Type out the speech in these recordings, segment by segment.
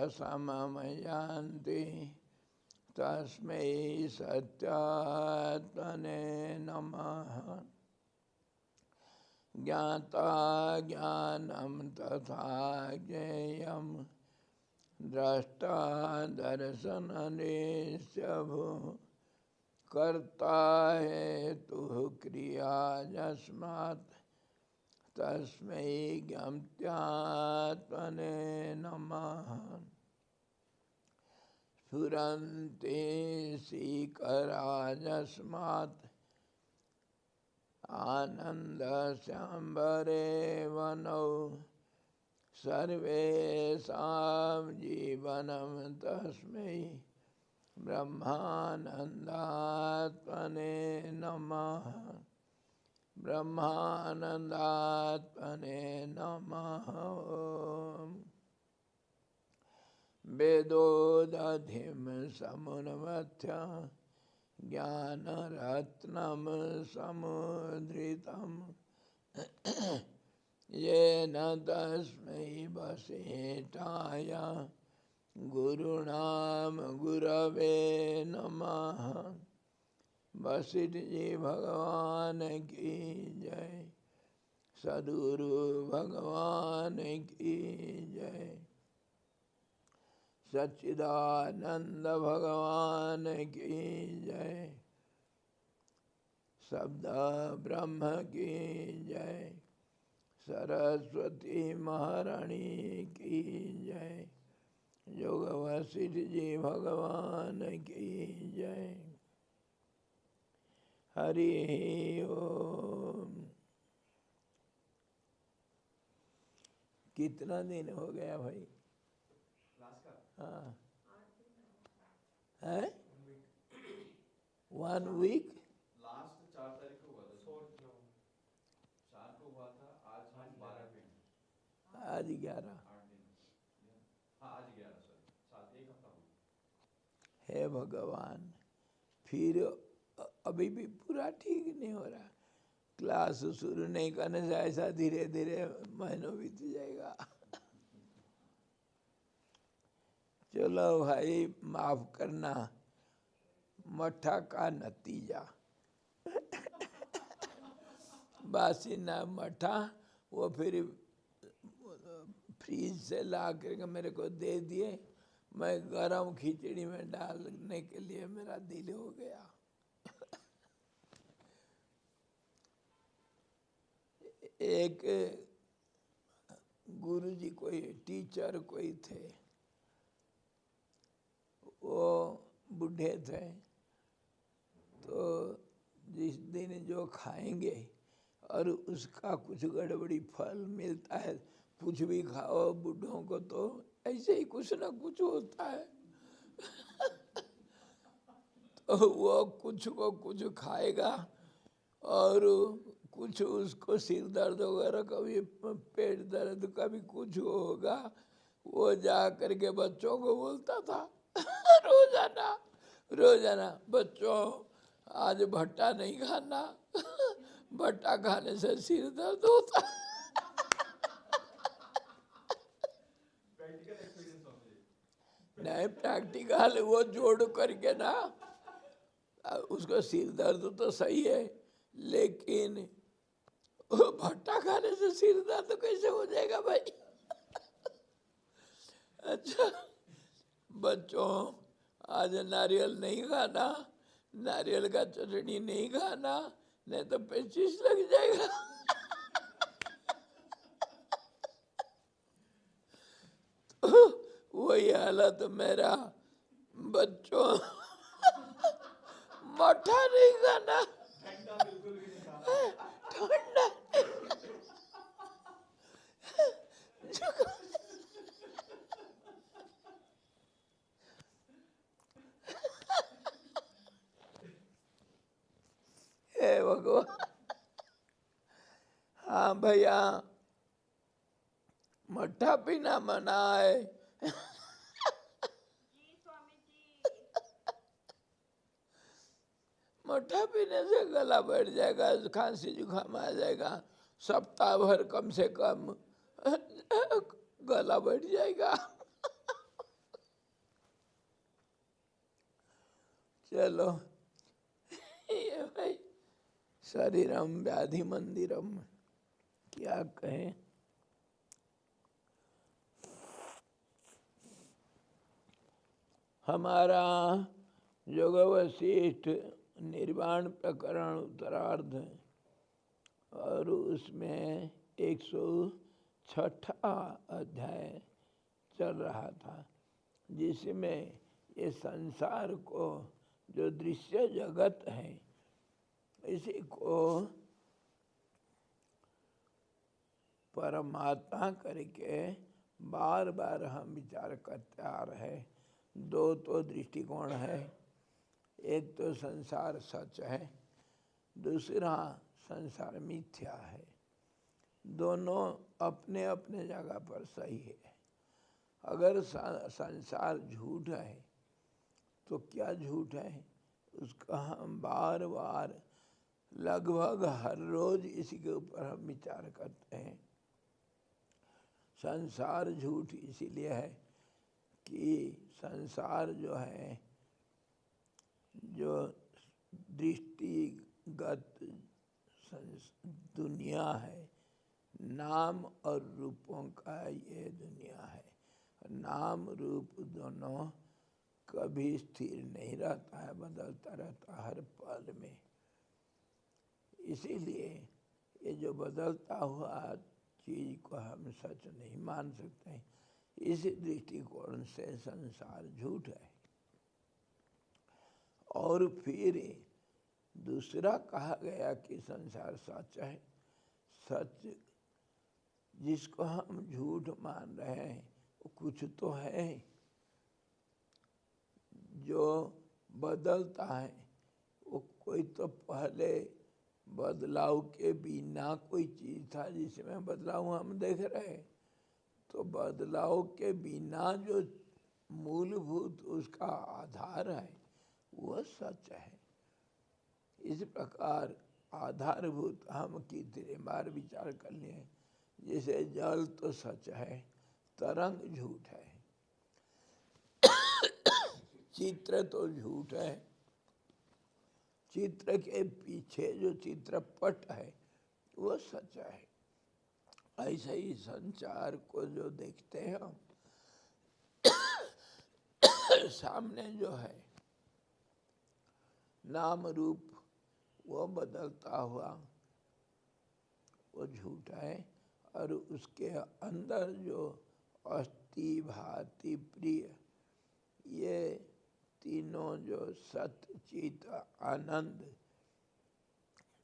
सममयान्ति तस्मै सत्यात्मने नमः। ज्ञाता ज्ञानं तथा ज्ञेयं द्रष्टा दर्शननिश्च भूः। कर्ता हेतुः क्रिया यस्मात् तस्मै ज्ञात्यात्मने नमः। स्फुरन्ति सीकरा यस्मात् आनन्दस्याम्बरे वनौ। सर्वेषां जीवनं तस्मै ब्रह्मानन्दात्मने नमः। ब्रह्मानन्दात्मने नमः। वेदोदधिं समुन्मथ्य ज्ञानरत्नं समुद्रितं येन तस्मै वसिष्ठाय गुरुणाम गुरवे नमः। वशिष्ठ जी भगवान की जय। सद्गुरु भगवान की जय। सच्चिदानंद भगवान की जय। शब्द ब्रह्म की जय। सरस्वती महारानी की जय। योग वशिष्ठ जी भगवान की जय। हरि ओम। कितना दिन हो गया भाई? हाँ है 1 वीक। लास्ट 4 तारीख को हुआ था, 4 को हुआ था। आज हम 12 पे हैं। आज 11। 8 दिन। हाँ आज 11, सॉरी 7, 1 हफ्ता हुआ हे भगवान, फिर अभी भी पूरा ठीक नहीं हो रहा। क्लास शुरू नहीं करने से ऐसा धीरे धीरे महीनों बीत जाएगा। चलो भाई माफ करना, मठा का नतीजा। बासी ना मठा वो फिर फ्रीज से ला करके मेरे को दे दिए। मैं गरम खिचड़ी में डालने के लिए मेरा दिल हो गया। एक गुरुजी कोई टीचर कोई थे, वो बूढ़े थे, तो जिस दिन जो खाएंगे और उसका कुछ गड़बड़ी फल मिलता है। कुछ भी खाओ बूढ़ों को तो ऐसे ही कुछ ना कुछ होता है। तो वो कुछ को कुछ खाएगा और कुछ उसको सिर दर्द वगैरह, कभी पेट दर्द, कभी कुछ होगा। वो जा करके बच्चों को बोलता था रोजाना रोजाना, बच्चों आज भट्टा नहीं खाना, भट्टा खाने से सिर दर्द होता। प्रैक्टिकल एक्सपीरियंस हो मुझे। नहीं प्रैक्टिकल वो जोड़ करके ना, उसको सिर दर्द तो सही है, लेकिन भट्टा खाने से सिर दर्द कैसे हो जाएगा भाई? अच्छा बच्चों, आज नारियल नहीं खाना, नारियल का चटनी नहीं खाना, नहीं तो पेचिश लग जाएगा। तो वही हालत मेरा, बच्चों मठा नहीं खाना, ठंडा बिल्कुल भी नहीं खाना। ठंडा हे भगवान। हाँ भैया, मट्ठा पीना मना है। मट्ठा पीने से गला बैठ जाएगा, खांसी जुकाम आ जाएगा, सप्ताह भर कम से कम गला बैठ जाएगा। चलो ये भाई शरीरम व्याधि मंदिरम, क्या कहें। हमारा योग वशिष्ठ निर्वाण प्रकरण उत्तरार्ध, और उसमें 106वां अध्याय चल रहा था, जिसमें ये संसार को जो दृश्य जगत है इसी को परमात्मा करके बार बार हम विचार करते आ रहे हैं। दो तो दृष्टिकोण है, एक तो संसार सच है, दूसरा संसार मिथ्या है। दोनों अपने अपने जगह पर सही है। अगर संसार झूठ है तो क्या झूठ है, उसका हम बार बार लगभग हर रोज इसी के ऊपर हम विचार करते हैं। संसार झूठ इसीलिए है कि संसार जो है, जो दृष्टिगत दुनिया है, नाम और रूपों का ये दुनिया है। नाम रूप दोनों कभी स्थिर नहीं रहता है, बदलता रहता हर पल में। इसीलिए ये जो बदलता हुआ चीज को हम सच नहीं मान सकते। इस दृष्टिकोण से संसार झूठ है। और फिर दूसरा कहा गया कि संसार सच है। सच जिसको हम झूठ मान रहे हैं वो कुछ तो है जो बदलता है। वो कोई तो पहले बदलाव के बिना कोई चीज था जिसमें बदलाव हम देख रहे हैं। तो बदलाव के बिना जो मूलभूत उसका आधार है वह सच है। इस प्रकार आधारभूत हम कितने बार विचार कर लिए। जैसे जल तो सच है, तरंग झूठ है। चित्र तो झूठ है, चित्र के पीछे जो चित्रपट है वो सच है। ऐसे ही संसार को जो देखते हैं हम, सामने जो है नाम रूप वो बदलता हुआ वो झूठ है। और उसके अंदर जो अस्थि भांति प्रिय ये तीनों जो सत्य चित आनंद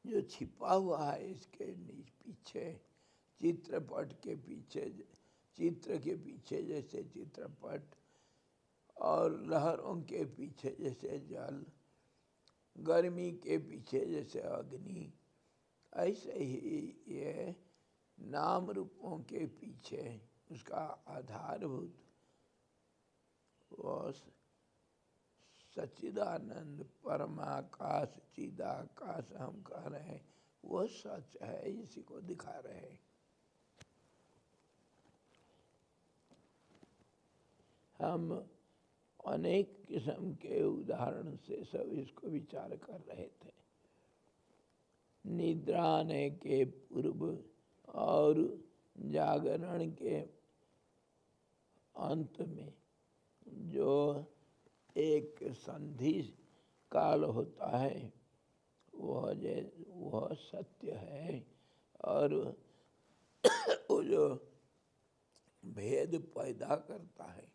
जो छिपा हुआ है इसके पीछे, चित्रपट के पीछे, चित्र के पीछे जैसे चित्रपट, और लहरों के पीछे जैसे जल, गर्मी के पीछे जैसे अग्नि, ऐसे ही ये नाम रूपों के पीछे उसका आधारभूत वो सच्चिदानंद परमाकाश चिदाकाश हम कह रहे हैं वो सच है। इसी को दिखा रहे हैं। हम अनेक किस्म के उदाहरण से सब इसको विचार कर रहे थे। निद्रा आने के पूर्व और जागरण के अंत में जो एक संधि काल होता है वह सत्य है। और वो जो भेद पैदा करता है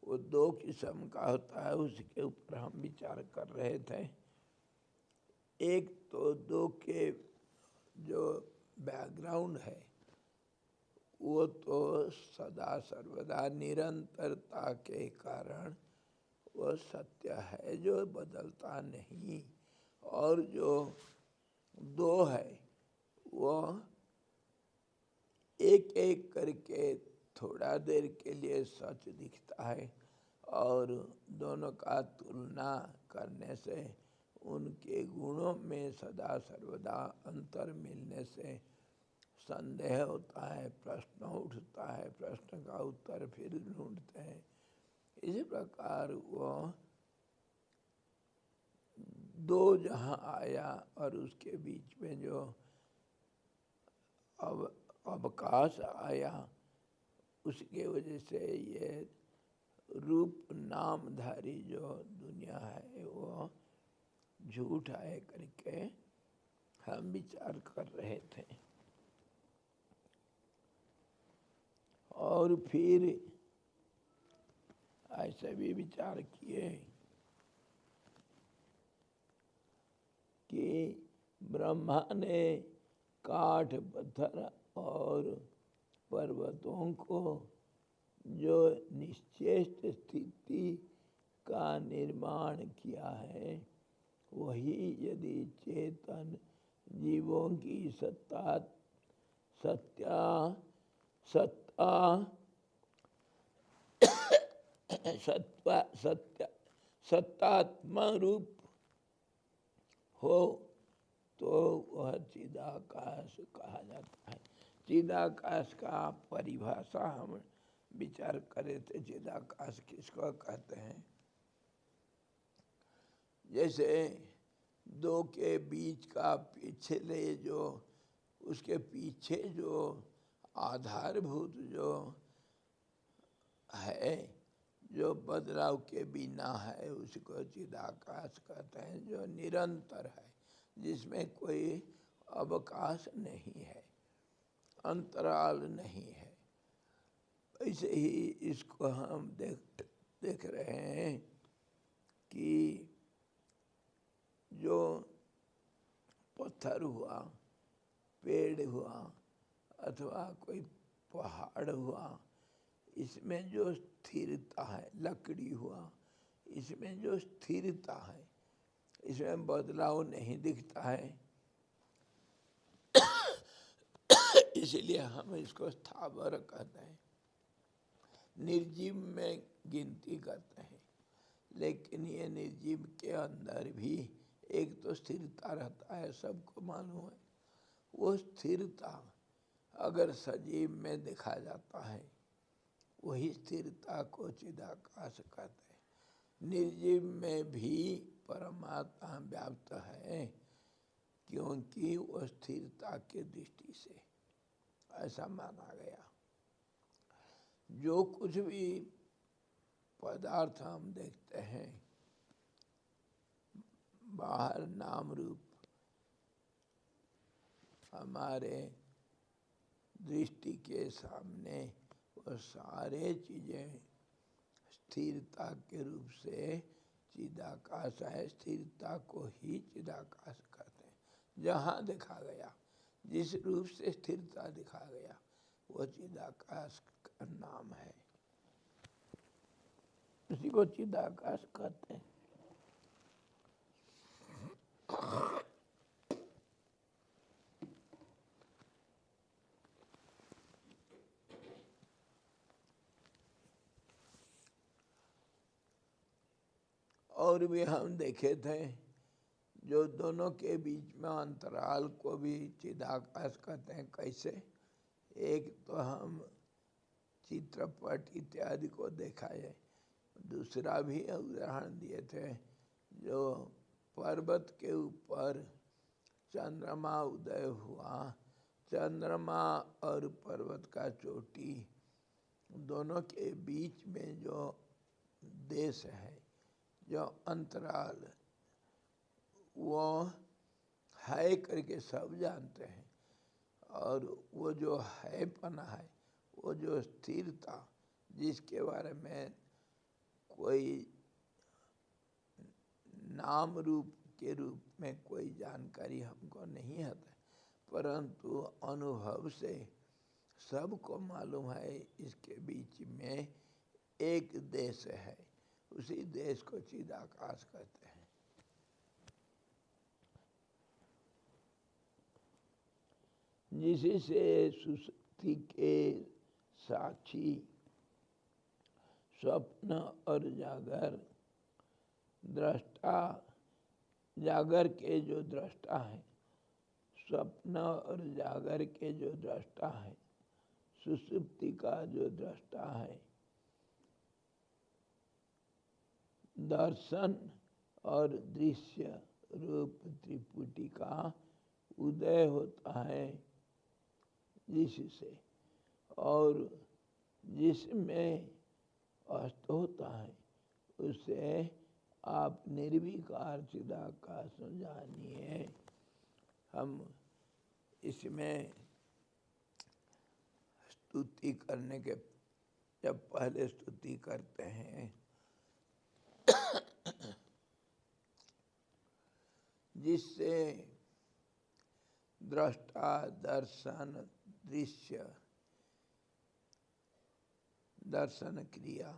वो दो किस्म का होता है। उसके ऊपर हम विचार कर रहे थे। एक तो दो के जो बैकग्राउंड है वो तो सदा सर्वदा निरंतरता के कारण वो सत्य है जो बदलता नहीं। और जो दो है वो एक एक करके थोड़ा देर के लिए सच दिखता है, और दोनों का तुलना करने से उनके गुणों में सदा सर्वदा अंतर मिलने से संदेह होता है, प्रश्न उठता है, प्रश्न का उत्तर फिर ढूंढते हैं। इसी प्रकार वो दो जहाँ आया और उसके बीच में जो अवकाश आया, उसके वजह से ये रूप नामधारी जो दुनिया है वो झूठ है करके हम विचार कर रहे थे। और फिर ऐसा भी विचार किए कि ब्रह्मा ने काठ, पत्थर और पर्वतों को जो निश्चेष्ट स्थिति का निर्माण किया है, वही यदि चेतन जीवों की सत्ता सत्तात्मा रूप हो तो वह चिदाकाश कहा जाता है। चिदाकाश का परिभाषा हम विचार करे थे। चिदाकाश किसको कहते हैं? जैसे दो के बीच का पिछले जो उसके पीछे जो आधारभूत जो है, जो बदलाव के बिना है, उसको चिदाकाश कहते हैं। जो निरंतर है, जिसमें कोई अवकाश नहीं है, अंतराल नहीं है। ऐसे ही इसको हम देख रहे हैं कि जो पत्थर हुआ, पेड़ हुआ अथवा कोई पहाड़ हुआ, इसमें जो स्थिरता है, लकड़ी हुआ, इसमें जो स्थिरता है, इसमें बदलाव नहीं दिखता है। इसलिए हम इसको स्थावर कहते हैं। निर्जीव में गिनती करते हैं, लेकिन ये निर्जीव के अंदर भी एक तो स्थिरता रहता है, सबको मालूम है। वो स्थिरता अगर सजीव में देखा जाता है, वही स्थिरता को चिदाकाश कहते हैं। निर्जीव में भी परमात्मा व्याप्त है, क्योंकि वो स्थिरता के दृष्टि से ऐसा माना गया। जो कुछ भी पदार्थ हम देखते हैं, बाहर नाम रूप हमारे दृष्टि के सामने, वो सारे चीजें स्थिरता के रूप से चिदाकाश है। स्थिरता को ही चिदाकाश कहते हैं। जहाँ देखा गया, जिस रूप से स्थिरता दिखा गया, वो चिदाकाश का नाम है। उसी को चिदाकाश कहते हैं। और भी हम देखे थे, जो दोनों के बीच में अंतराल को भी चिदाकाश कहते हैं। कैसे? एक तो हम चित्रपट इत्यादि को देखा है, दूसरा भी उदाहरण दिए थे। जो पर्वत के ऊपर चंद्रमा उदय हुआ, चंद्रमा और पर्वत का चोटी, दोनों के बीच में जो देश है, जो अंतराल, वो है करके सब जानते हैं। और वो जो है पना है, वो जो स्थिरता, जिसके बारे में कोई नाम रूप के रूप में कोई जानकारी हमको नहीं है, परंतु अनुभव से सबको मालूम है इसके बीच में एक देश है। उसी देश को चिदाकाश कहते हैं। जिससे सुषुप्ति के साक्षी स्वप्न और जागर दृष्टा, जागर के जो दृष्टा है, स्वप्न और जागर के जो दृष्टा है, सुषुप्ति का जो दृष्टा है, दर्शन और दृश्य रूप त्रिपुटी का उदय होता है जिससे, और जिसमें अस्त होता है उसे आप निर्विकार चिदाकाश जानिए। हम इसमें स्तुति करने के जब पहले स्तुति करते हैं जिससे दृष्टा दर्शन दृश्य दर्शन क्रिया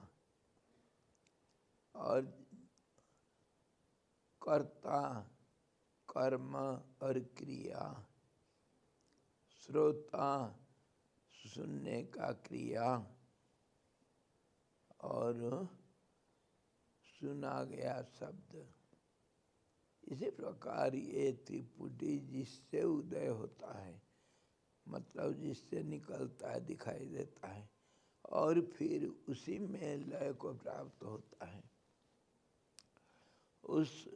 और कर्ता कर्म और क्रिया, श्रोता सुनने का क्रिया और सुना गया शब्द, इसी प्रकार ये त्रिपुटी जिससे उदय होता है, मतलब जिससे निकलता है, दिखाई देता है और फिर उसी में लय को प्राप्त होता है। उस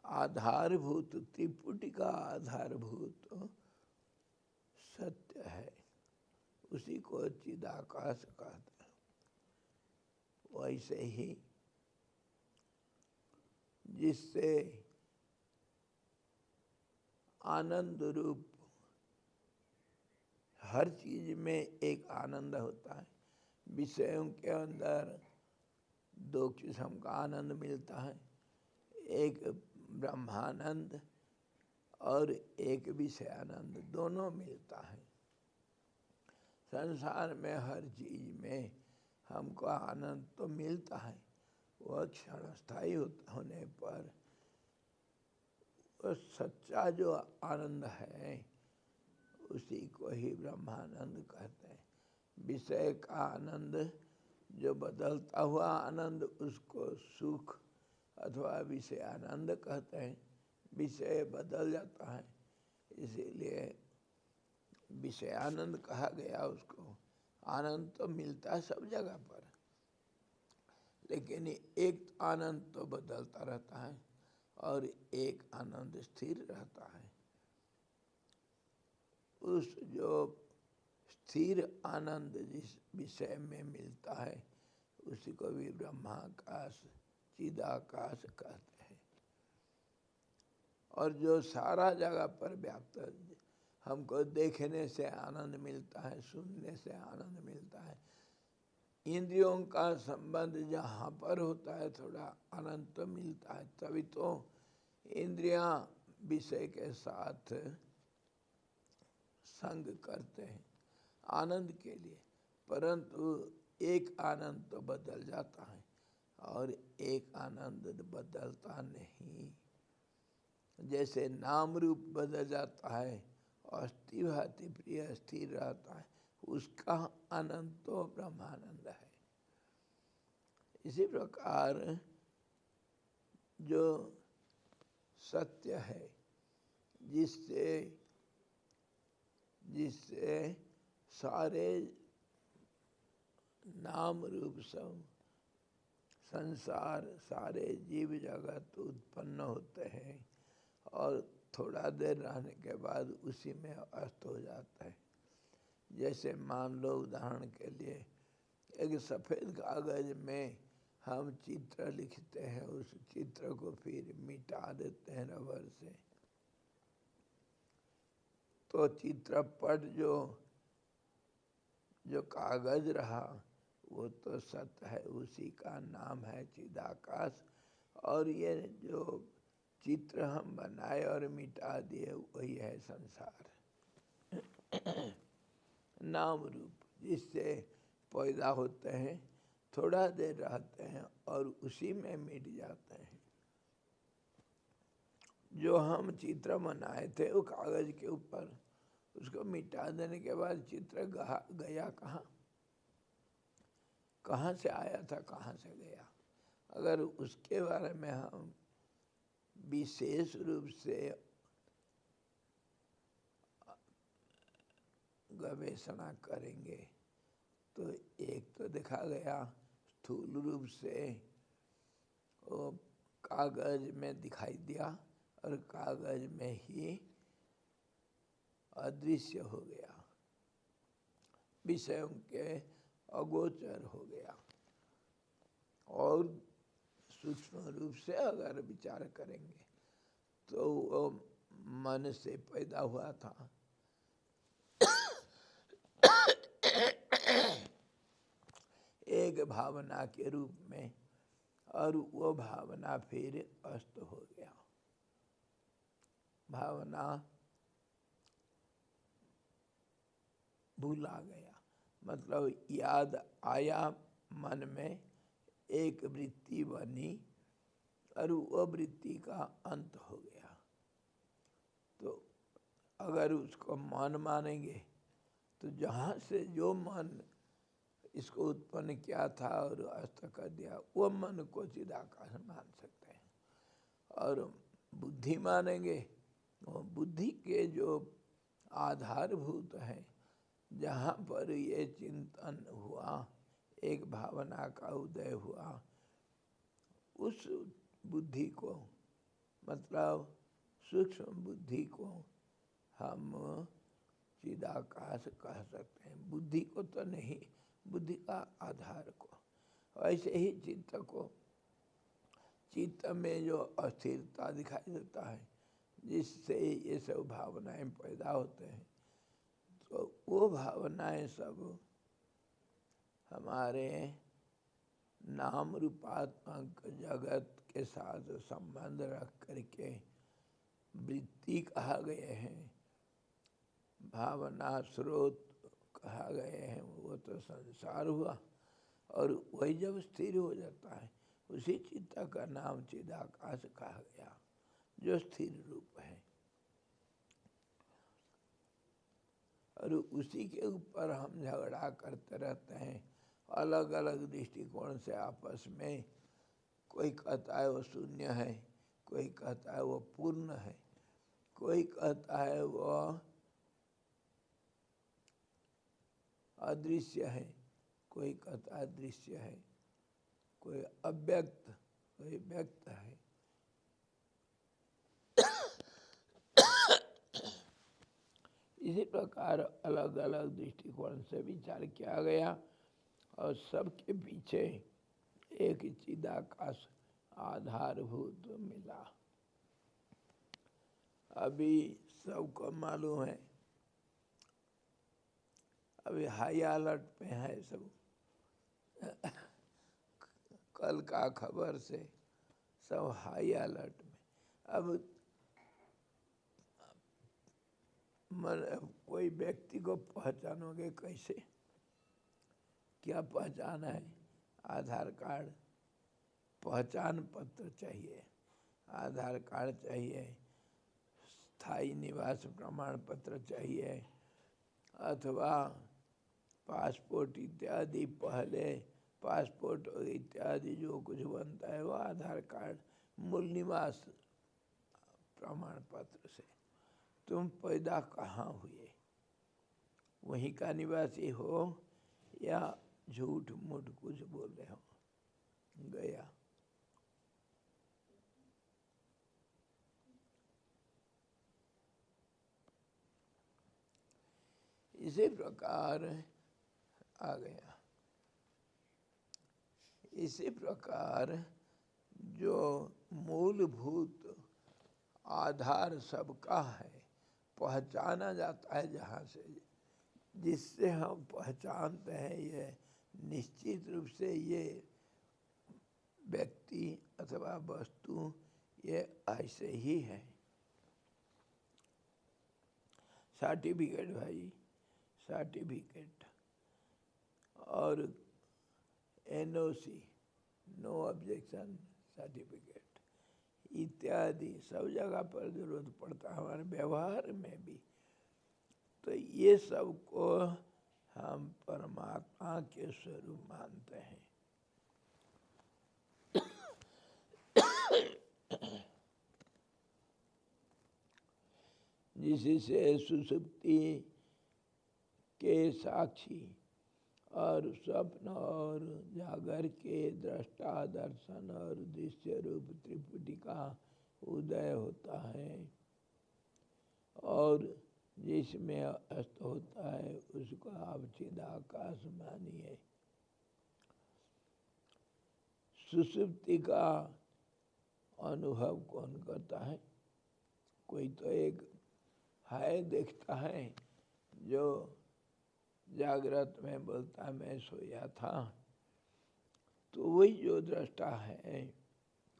आधारभूत त्रिपुटी का आधारभूत सत्य है, उसी को चिदाकाश कहते हैं। वैसे ही जिससे आनंद रूप हर चीज में एक आनंद होता है। विषयों के अंदर दो किस्म का आनंद मिलता है, एक ब्रह्मानंद और एक विषयानंद, दोनों मिलता है। संसार में हर चीज में हमको आनंद तो मिलता है, वह क्षणस्थायी होने पर वह सच्चा जो आनंद है उसी को ही ब्रह्मानंद कहते हैं। विषय का आनंद जो बदलता हुआ आनंद, उसको सुख अथवा विषय आनंद कहते हैं। विषय बदल जाता है, इसीलिए विषय आनंद कहा गया उसको। आनंद तो मिलता है सब जगह पर, लेकिन एक आनंद तो बदलता रहता है और एक आनंद स्थिर रहता है। उस जो स्थिर आनंद जिस विषय में मिलता है उसी को भी ब्रह्माकाश चिदाकाश कहते हैं। और जो सारा जगह पर व्याप्त, हमको देखने से आनंद मिलता है, सुनने से आनंद मिलता है, इंद्रियों का संबंध जहाँ पर होता है थोड़ा आनंद तो मिलता है, तभी तो इंद्रियां विषय के साथ संग करते हैं आनंद के लिए। परंतु एक आनंद तो बदल जाता है और एक आनंद बदलता नहीं। जैसे नाम रूप बदल जाता है, अस्थि भाति प्रिय स्थिर रहता है, उसका आनंद तो ब्रह्मानंद है। इसी प्रकार जो सत्य है, जिससे सारे नाम रूप सब संसार, सारे जीव जगत उत्पन्न होते हैं और थोड़ा देर रहने के बाद उसी में अस्त हो जाता है। जैसे मान लो उदाहरण के लिए एक सफ़ेद कागज में हम चित्र लिखते हैं, उस चित्र को फिर मिटा देते हैं रबर से, तो चित्रपट जो कागज रहा वो तो सत्य है, उसी का नाम है चिदाकाश। और ये जो चित्र हम बनाए और मिटा दिए वही है संसार। नाम रूप जिससे पैदा होते हैं, थोड़ा देर रहते हैं और उसी में मिट जाते हैं। जो हम चित्र बनाए थे वो कागज के ऊपर, उसको मिटा देने के बाद चित्र गया कहाँ, कहाँ से आया था, कहाँ से गया। अगर उसके बारे में हम विशेष रूप से गवेषणा करेंगे तो एक तो देखा गया स्थूल रूप से वो कागज में दिखाई दिया, और कागज में ही अदृश्य हो गया, विषयों के अगोचर हो गया। और सूक्ष्म रूप से अगर विचार करेंगे तो वो मन से पैदा हुआ था, एक भावना के रूप में, और वो भावना फिर अस्त हो गया। भावना भूला गया, मतलब याद आया मन में, एक वृत्ति बनी और वो वृत्ति का अंत हो गया। तो अगर उसको मन मानेंगे तो जहाँ से जो मन इसको उत्पन्न किया था और अस्त कर दिया, वो मन को चिदाकाश मान सकते हैं। और बुद्धि मानेंगे, वो बुद्धि के जो आधारभूत है, जहाँ पर ये चिंतन हुआ, एक भावना का उदय हुआ, उस बुद्धि को, मतलब सूक्ष्म बुद्धि को हम चिदाकाश कह सकते हैं। बुद्धि को तो नहीं, बुद्धि का आधार को। ऐसे ही चित्त को, चित्त में जो अस्थिरता दिखाई देता है, जिससे ये सब भावनाएं पैदा होते हैं, तो वो भावनाएं सब हमारे नाम रूपात्मक जगत के साथ संबंध रख करके वृत्ति कहा गए हैं, भावना स्रोत कहा गए हैं। वो तो संसार हुआ, और वही जब स्थिर हो जाता है, उसी चित्त का नाम चिदाकाश कहा गया, जो स्थिर रूप है। और उसी के ऊपर हम झगड़ा करते रहते हैं, अलग अलग दृष्टिकोण से आपस में। कोई कहता है वो शून्य है, कोई कहता है वो पूर्ण है, कोई कहता है वो अदृश्य है, कोई कहता है दृश्य है, कोई अव्यक्त, कोई व्यक्त है। इसी प्रकार अलग अलग दृष्टिकोण से विचार किया गया, और सबके पीछे एक चिदाकाश आधारभूत मिला। अभी सबको मालूम है, अभी हाई अलर्ट पे है सब। कल का खबर से सब हाई अलर्ट में। अब कोई व्यक्ति को पहचानोगे कैसे? क्या पहचान है? आधार कार्ड, पहचान पत्र चाहिए, आधार कार्ड चाहिए, स्थायी निवास प्रमाण पत्र चाहिए, अथवा पासपोर्ट इत्यादि। पहले पासपोर्ट इत्यादि जो कुछ बनता है वो आधार कार्ड, मूल निवास प्रमाण पत्र से। तुम पैदा कहाँ हुए, वहीं का निवासी हो या झूठ मूठ कुछ बोल रहे हो? गया। इसी प्रकार आ गया। इसी प्रकार जो मूलभूत आधार सबका है, पहचाना जाता है जहाँ से, जिससे हम पहचानते हैं ये निश्चित रूप से ये व्यक्ति अथवा वस्तु ये ऐसे ही है। सर्टिफिकेट भाई, सर्टिफिकेट और NOC, नो ऑब्जेक्शन सर्टिफिकेट इत्यादि सब जगह पर जरूरत पड़ता है, हमारे व्यवहार में भी। तो ये सब को हम परमात्मा के स्वरूप मानते हैं। जिससे सुसुप्ति के साक्षी और स्वप्न और जागर के दृष्टा दर्शन और दृश्य रूप त्रिपुटिका उदय होता है और जिसमें अस्त होता है उसको आप चिदाकाश मानिए। सुषुप्ति का अनुभव कौन करता है? कोई तो एक है देखता है जो जागृत में बोलता है मैं सोया था, तो वही जो दृष्टा है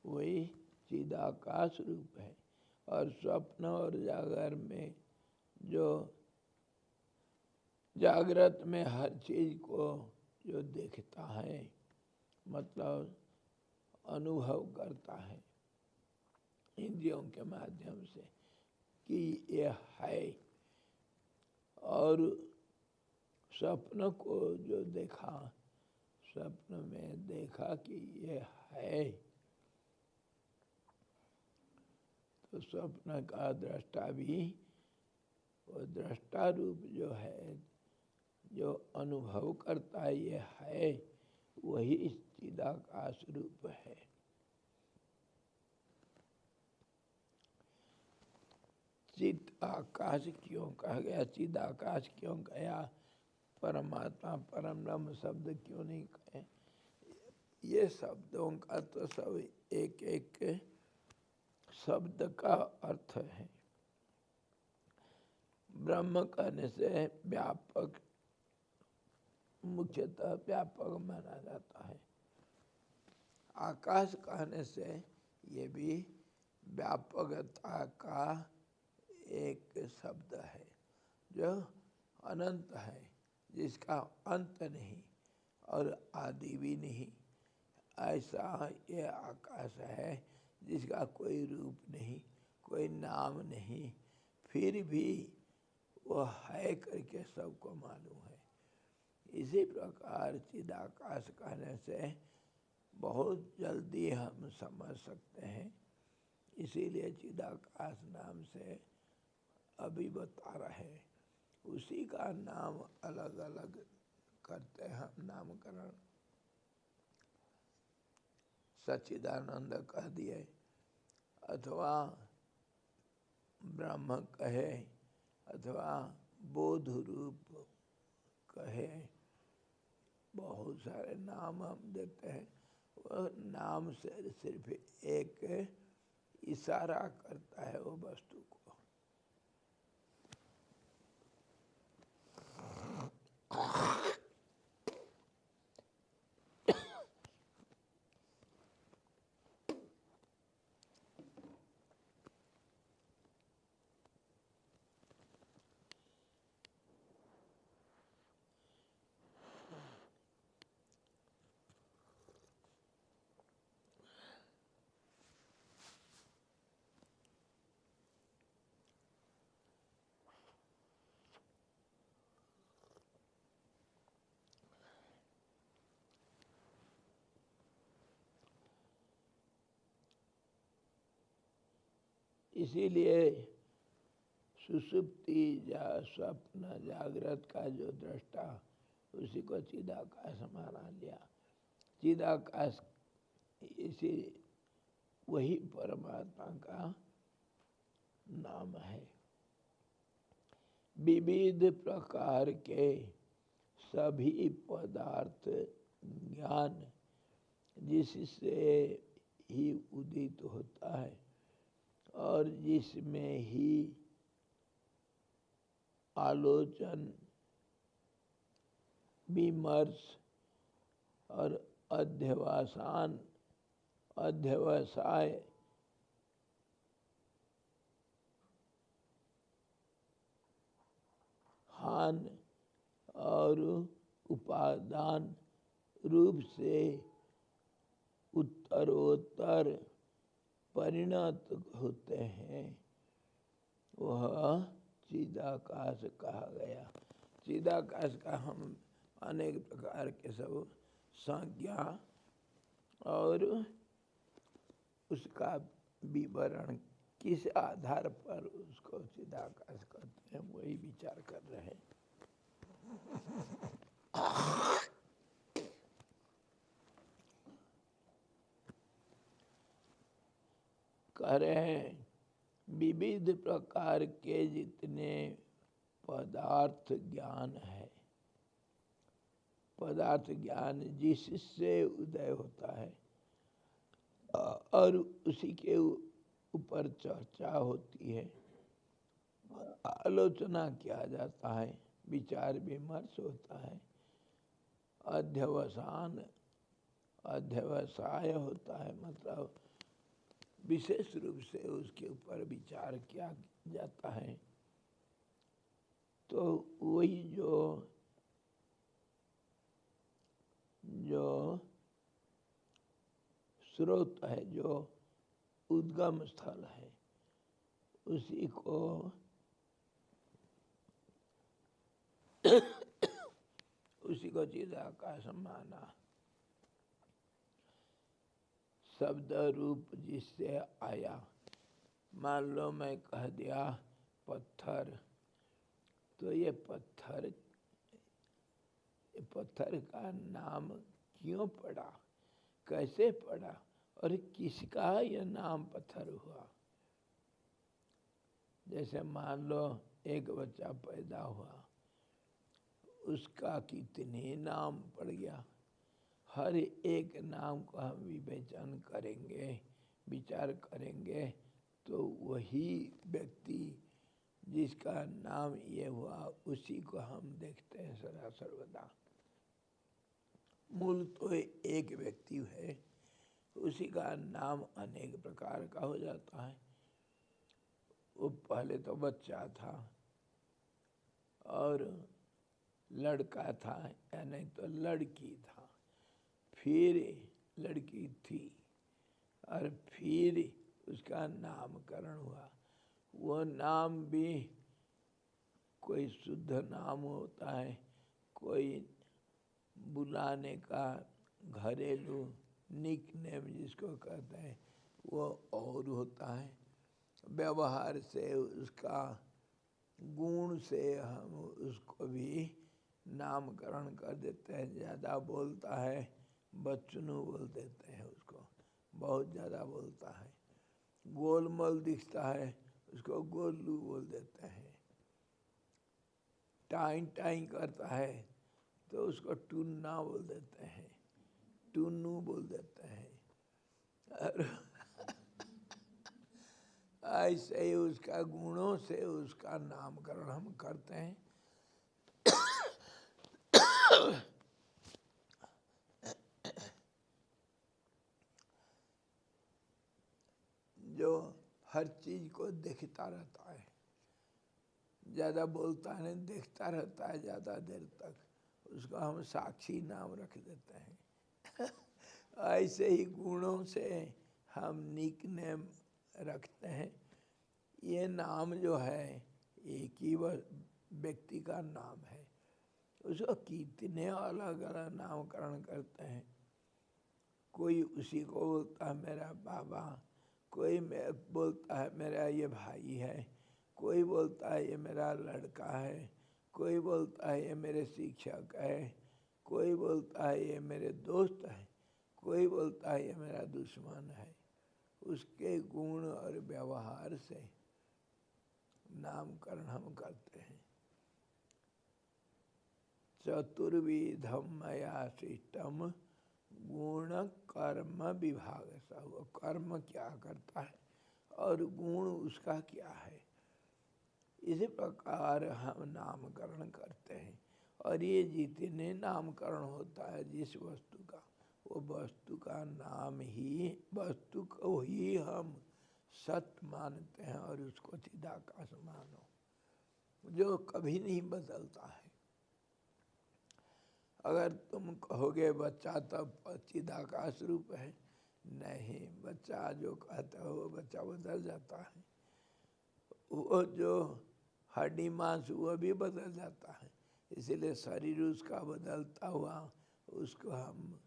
वही चिदाकाश रूप है। और स्वप्न और जागर में जो जागृत में हर चीज को जो देखता है, मतलब अनुभव करता है इंद्रियों के माध्यम से कि यह है, और स्वप्न को जो देखा, स्वप्न में देखा कि यह है, तो स्वप्न का दृष्टा भी वो दृष्टा रूप जो है, जो अनुभव करता है ये है, वही चिदाकाश रूप है। चित आकाश क्यों कहा गया, चिदाकाश क्यों कहा, परमात्मा परम ब्रह्म शब्द क्यों नहीं कहे? ये शब्दों का तो सब एक एक शब्द का अर्थ है। ब्रह्म कहने से व्यापक, मुख्यतः व्यापक माना जाता है। आकाश कहने से ये भी व्यापकता का एक शब्द है जो अनंत है, जिसका अंत नहीं और आदि भी नहीं। ऐसा ये आकाश है जिसका कोई रूप नहीं, कोई नाम नहीं, फिर भी वह है करके सबको मालूम है। इसी प्रकार चिदाकाश कहने से बहुत जल्दी हम समझ सकते हैं, इसीलिए चिदाकाश नाम से अभी बता रहे। उसी का नाम अलग अलग करते हैं हम, नामकरण। सच्चिदानंद कह दिए, अथवा ब्रह्म कहे, अथवा बोध रूप कहे, बहुत सारे नाम हम देते हैं। वह नाम से सिर्फ एक इशारा करता है वो वस्तु को। इसीलिए सुषुप्ति या स्वप्न जागृत का जो दृष्टा, उसी को चिदाकाश माना लिया। चिदाकाश इसी वही परमात्मा का नाम है। विविध प्रकार के सभी पदार्थ ज्ञान जिससे ही उदित होता है और जिसमें ही आलोचन, विमर्श और अध्यवसान, अध्यवसाय हान और उपादान रूप से उत्तरोत्तर परिणत होते हैं, वह चिदाकाश कहा गया। चिदाकाश का हम अनेक प्रकार के सब संज्ञा और उसका विवरण किस आधार पर उसको चिदाकाश कहते हैं, वही विचार कर रहे हैं। कह रहे हैं विविध प्रकार के जितने पदार्थ ज्ञान है, पदार्थ ज्ञान जिससे उदय होता है और उसी के ऊपर चर्चा होती है, आलोचना किया जाता है, विचार विमर्श होता है, अध्यवसाय होता है, मतलब विशेष रूप से उसके ऊपर विचार किया जाता है। तो वही जो स्रोत है, जो उद्गम स्थल है, उसी को चिदाकाश माना। शब्द रूप जिससे आया, मान लो मैं कह दिया पत्थर, तो ये पत्थर का नाम क्यों पड़ा, कैसे पड़ा और किसका यह नाम पत्थर हुआ। जैसे मान लो एक बच्चा पैदा हुआ, उसका कितने नाम पड़ गया, हर एक नाम को हम विवेचन करेंगे, विचार करेंगे, तो वही व्यक्ति जिसका नाम ये हुआ उसी को हम देखते हैं सदा सर्वदा। मूल तो एक व्यक्ति है, उसी का नाम अनेक प्रकार का हो जाता है। वो पहले तो बच्चा था और लड़का था या नहीं तो लड़की था, फिर लड़की थी और फिर उसका नामकरण हुआ। वो नाम भी कोई शुद्ध नाम होता है, कोई बुलाने का घरेलू निकनेम जिसको कहते हैं वो और होता है। व्यवहार से, उसका गुण से हम उसको भी नामकरण कर देते हैं। ज़्यादा बोलता है बच्चनू बोल देते हैं उसको, बहुत ज़्यादा बोलता है। गोलमोल दिखता है उसको गोलू बोल देते हैं। टाइं टाइं करता है तो उसको टुन्ना बोल देते हैं, टुन्नू बोल देते हैं। ऐसे ही उसका गुणों से उसका नामकरण हम करते हैं। जो हर चीज को देखता रहता है, ज़्यादा बोलता है नहीं, देखता रहता है ज़्यादा देर तक, उसको हम साक्षी नाम रख देते हैं। ऐसे ही गुणों से हम निकनेम रखते हैं। ये नाम जो है एक ही व्यक्ति का नाम है, उसको कितने अलग अलग नामकरण करते हैं। कोई उसी को बोलता है मेरा बाबा, कोई बोलता है मेरा ये भाई है, कोई बोलता है ये मेरा लड़का है, कोई बोलता है ये मेरे शिक्षक है, कोई बोलता है ये मेरे दोस्त है, कोई बोलता है ये मेरा दुश्मन है। उसके गुण और व्यवहार से नामकरण हम करते हैं। चतुर्विधम मया सृष्टम गुण कर्म विभाग। सब कर्म क्या करता है और गुण उसका क्या है, इसी प्रकार हम नामकरण करते हैं। और ये जितने नामकरण होता है जिस वस्तु का, वो वस्तु का नाम ही, वस्तु को ही हम सत्य मानते हैं और उसको चिदाकाश मानो, जो कभी नहीं बदलता है। अगर तुम कहोगे बच्चा तब चिदाकाश रूप है, नहीं, बच्चा जो कहता है वो बच्चा बदल जाता है। वो जो हड्डी मांस वो भी बदल जाता है, इसीलिए शरीर उसका बदलता हुआ उसको हम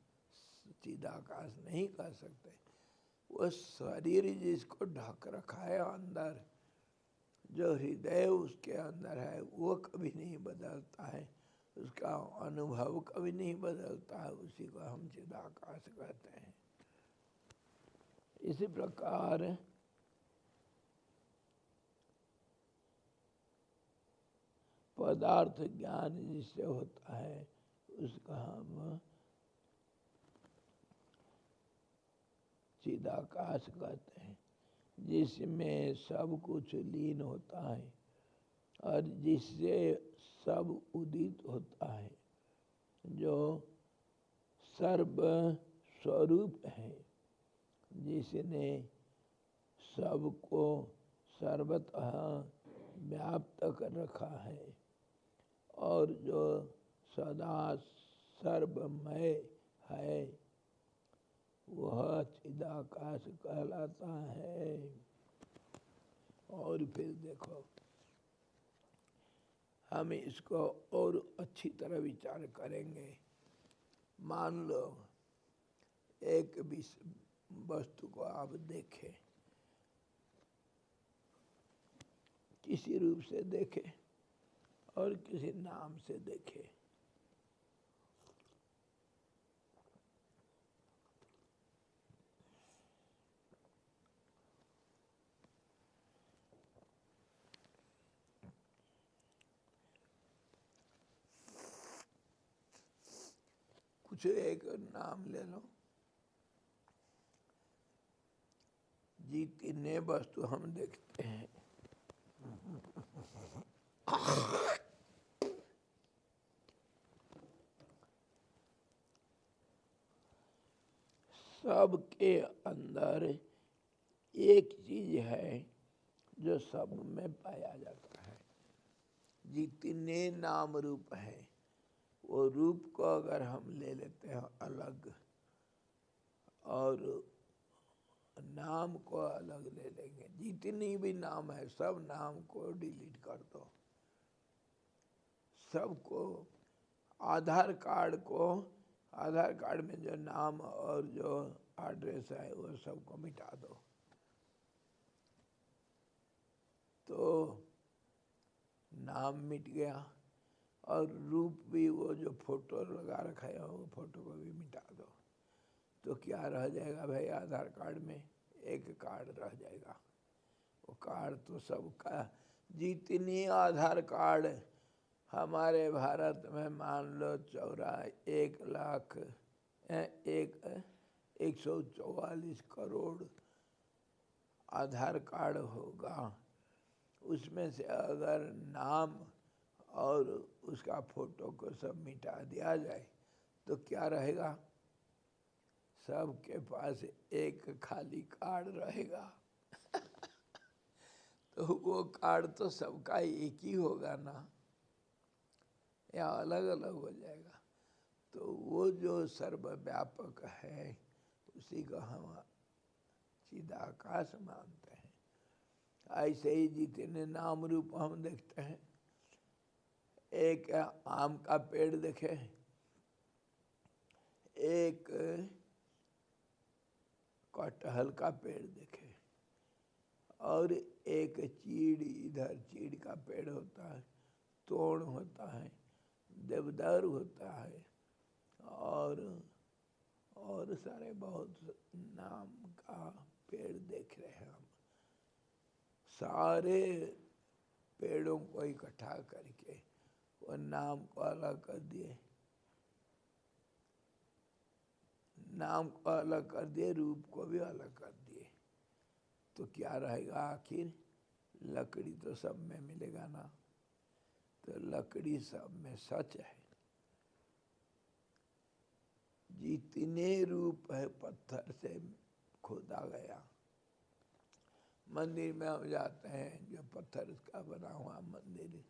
चिदाकाश नहीं कह सकते। वो शरीर जिसको ढक रखा है अंदर, जो हृदय उसके अंदर है, वो कभी नहीं बदलता है, उसका अनुभव कभी नहीं बदलता है, उसी को हम चिदाकाश कहते हैं। इसी प्रकार पदार्थ ज्ञान जिससे होता है उसका हम चिदाकाश कहते हैं, जिसमें सब कुछ लीन होता है और जिससे सब उदित होता है, जो सर्व स्वरूप है, जिसने सबको सर्वतः व्याप्त कर रखा है और जो सदा सर्वमय है, वह चिदाकाश कहलाता है। और फिर देखो, हम इसको और अच्छी तरह विचार करेंगे। मान लो एक वस्तु को आप देखें, किसी रूप से देखें और किसी नाम से देखें, कुछ एक नाम ले लो। जितने वस्तु हम देखते हैं सबके अंदर एक चीज है जो सब में पाया जाता है। जितने नाम रूप हैं, वो रूप को अगर हम ले लेते हैं अलग और नाम को अलग ले लेंगे, जितनी भी नाम है सब नाम को डिलीट कर दो। सबको आधार कार्ड में जो नाम और जो एड्रेस है वो सबको मिटा दो, तो नाम मिट गया और रूप भी, वो जो फोटो लगा रखा है वो फोटो को भी मिटा दो, तो क्या रह जाएगा भाई? आधार कार्ड में एक कार्ड रह जाएगा। वो कार्ड तो सबका, जितनी आधार कार्ड हमारे भारत में मान लो 144 करोड़ आधार कार्ड होगा, उसमें से अगर नाम और उसका फोटो को सब मिटा दिया जाए तो क्या रहेगा? सबके पास एक खाली कार्ड रहेगा तो वो कार्ड तो सबका एक ही होगा ना, या अलग अलग हो जाएगा? तो वो जो सर्वव्यापक है उसी को हम चिदाकाश मानते हैं। ऐसे ही जितने नाम रूप हम देखते हैं, एक आम का पेड़ देखे, एक कटहल का पेड़ देखे, और एक चीड़, इधर चीड़ का पेड़ होता है, तोड़ होता है, देवदारू होता है, और सारे बहुत नाम का पेड़ देख रहे हैं हम। सारे पेड़ों को इकट्ठा करके वो नाम को अलग कर दिए, नाम को अलग कर दिए, रूप को भी अलग कर दिए, तो क्या रहेगा आखिर? लकड़ी तो सब में मिलेगा ना, तो लकड़ी सब में सच है। जितने रूप है पत्थर से खोदा गया, मंदिर में हम जाते हैं, जो पत्थर का बना हुआ मंदिर,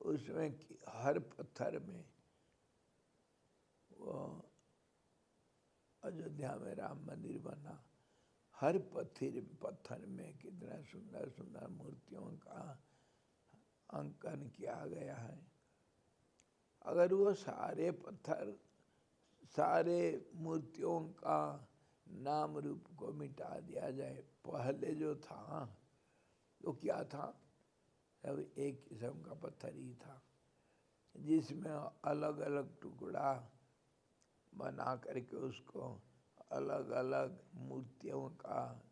उसमें हर पत्थर में, वो अयोध्या में राम मंदिर बना, हर पत्थर में कितना सुंदर सुंदर मूर्तियों का अंकन किया गया है। अगर वो सारे पत्थर, सारे मूर्तियों का नाम रूप को मिटा दिया जाए, पहले जो था तो क्या था? सब एक किस्म का पत्थर ही था, जिसमें अलग अलग टुकड़ा बना करके उसको अलग अलग मूर्तियों का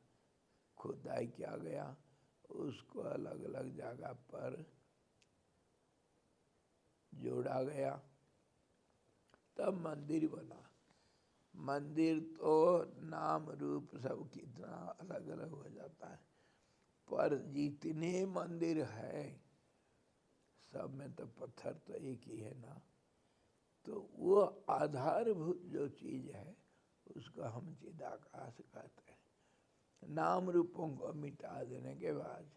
खुदाई किया गया, उसको अलग अलग जगह पर जोड़ा गया, तब मंदिर बना। मंदिर तो नाम रूप सब कितना अलग अलग हो जाता है, पर जितने मंदिर है सब में तो पत्थर तो एक ही है ना। तो वो आधारभूत जो चीज है उसको हम चिदाकाश कहते हैं। नाम रूपों को मिटा देने के बाद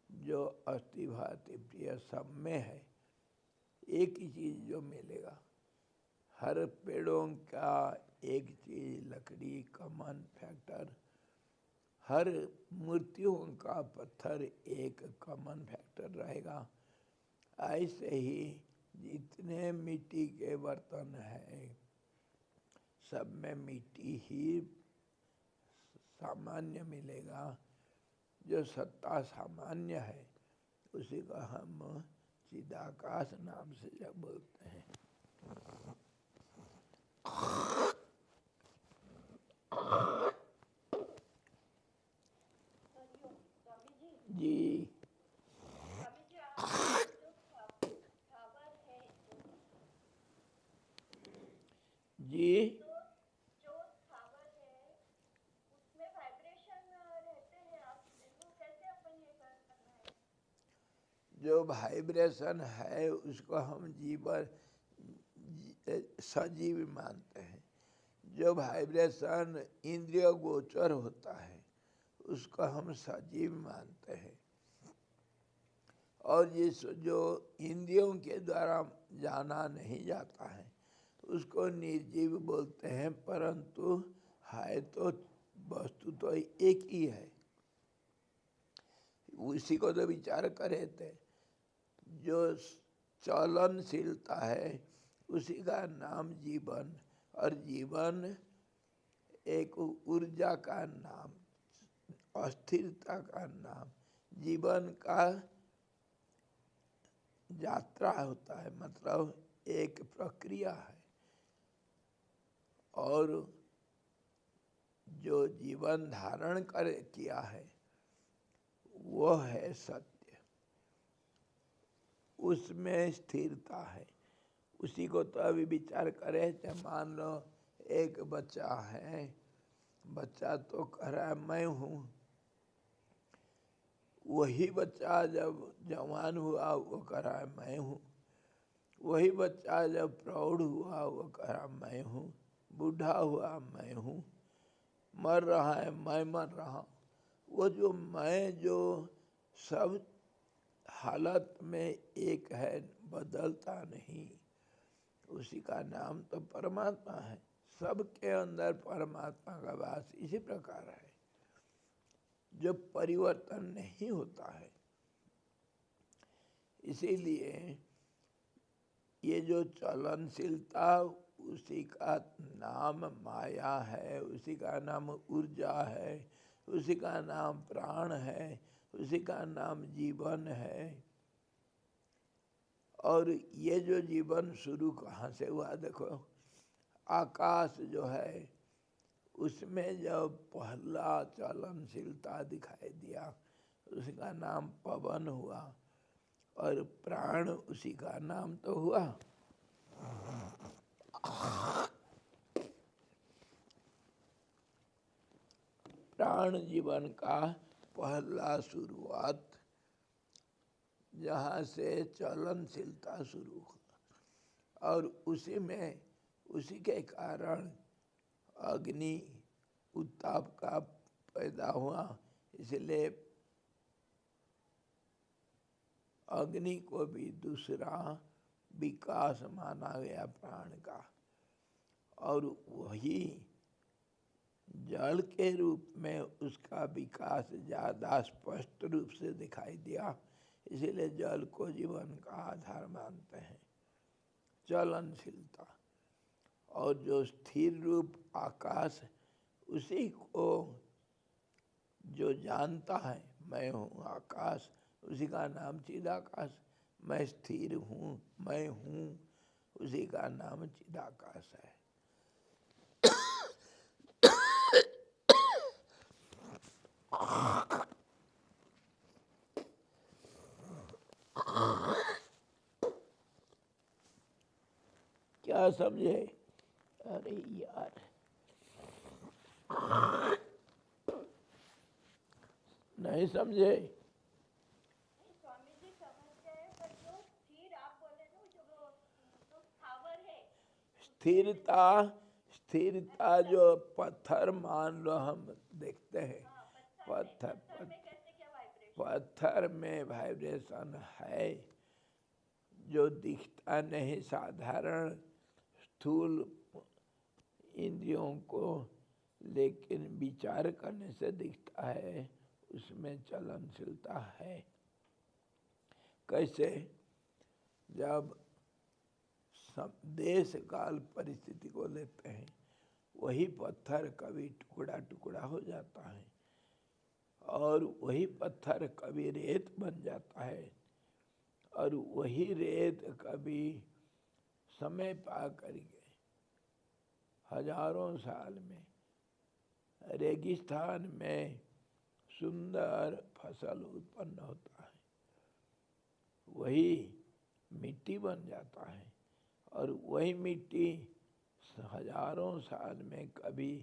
जो अस्थि भाति प्रिय सब में है, एक ही चीज जो मिलेगा। हर पेड़ों का एक चीज, लकड़ी, कमन, फैक्टर, हर मूर्तियों का पत्थर एक कॉमन फैक्टर रहेगा। ऐसे ही जितने मिट्टी के बर्तन हैं सब में मिट्टी ही सामान्य मिलेगा। जो सत्ता सामान्य है उसी का हम चिदाकाश नाम से जब बोलते हैं। जी जी जो वाइब्रेशन है उसको हम जीवन सजीव मानते हैं। जो वाइब्रेशन इंद्रिय गोचर होता है उसको हम सजीव मानते हैं। और ये जो इंद्रियों के द्वारा जाना नहीं जाता है उसको निर्जीव बोलते हैं, परंतु है तो वस्तु तो एक ही है। उसी को तो विचार करे थे। जो चलनशीलता है उसी का नाम जीवन, और जीवन एक ऊर्जा का नाम, अस्थिरता का नाम। जीवन का यात्रा होता है, मतलब एक प्रक्रिया है। और जो जीवन धारण कर किया है वो है सत्य, उसमें स्थिरता है। उसी को तो अभी विचार करें। चाहे मान लो एक बच्चा है, बच्चा तो कह रहा है मैं हूँ। वही बच्चा जब जवान हुआ वो कह रहा है मैं हूँ। वही बच्चा जब प्रौढ़ हुआ वो कह रहा मैं हूँ। बूढ़ा हुआ मैं हूँ। मर रहा है मैं मर रहा हूँ। वो जो मैं जो सब हालत में एक है, बदलता नहीं, उसी का नाम तो परमात्मा है। सबके अंदर परमात्मा का वास इसी प्रकार है, जो परिवर्तन नहीं होता है। इसीलिए ये जो चलनशीलता उसी का नाम माया है, उसी का नाम ऊर्जा है, उसी का नाम प्राण है, उसी का नाम जीवन है। और ये जो जीवन शुरू कहाँ से हुआ? देखो आकाश जो है उसमें जब पहला चलनशीलता दिखाई दिया उसका नाम पवन हुआ, और प्राण उसी का नाम तो हुआ। प्राण जीवन का पहला शुरुआत जहाँ से चलनशीलता शुरू हुआ, और उसी में उसी के कारण अग्नि उत्ताप का पैदा हुआ। इसलिए अग्नि को भी दूसरा विकास माना गया प्राण का। और वही जल के रूप में उसका विकास ज़्यादा स्पष्ट रूप से दिखाई दिया, इसीलिए जल को जीवन का आधार मानते हैं। चलनशीलता और जो स्थिर रूप आकाश, उसी को जो जानता है मैं हूँ आकाश, उसी का नाम चिदाकाश। मैं स्थिर हूँ, मैं हूँ, उसी का नाम चिदाकाश है। क्या समझे? अरे यार, नहीं समझे? स्वामी जी समझ गए, पर जो स्थिर आप बोले ना, जो स्थावर है, स्थिरता, स्थिरता जो पत्थर मान लो हम देखते हैं, हाँ, पत्थर पत्थर में कैसे क्या वाइब्रेशन? पत्थर में वाइब्रेशन है जो दिखता नहीं, साधारण स्थूल इंद्रियों को, लेकिन विचार करने से दिखता है, उसमें चलनशीलता है। कैसे? जब देश काल परिस्थिति को लेते हैं, वही पत्थर कभी टुकड़ा टुकड़ा हो जाता है, और वही पत्थर कभी रेत बन जाता है, और वही रेत कभी समय पा करके हजारों साल में रेगिस्तान में सुंदर फसल उत्पन्न होता है, वही मिट्टी बन जाता है, और वही मिट्टी हजारों साल में कभी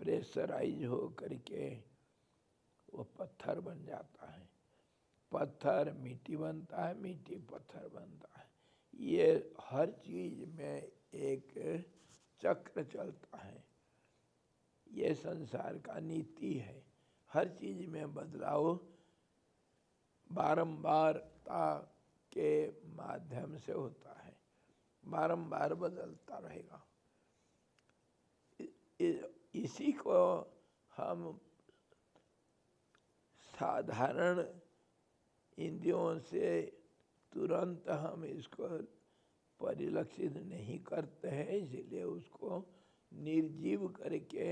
प्रेशराइज हो करके वो पत्थर बन जाता है, पत्थर मिट्टी बनता है, मिट्टी पत्थर बनता है। ये हर चीज में एक चक्र चलता है, ये संसार का नीति है। हर चीज में बदलाव बारंबारता के माध्यम से होता है, बारंबार बदलता रहेगा। इसी को हम साधारण इंद्रियों से तुरंत हम इसको परिलक्षित नहीं करते हैं, इसलिए उसको निर्जीव करके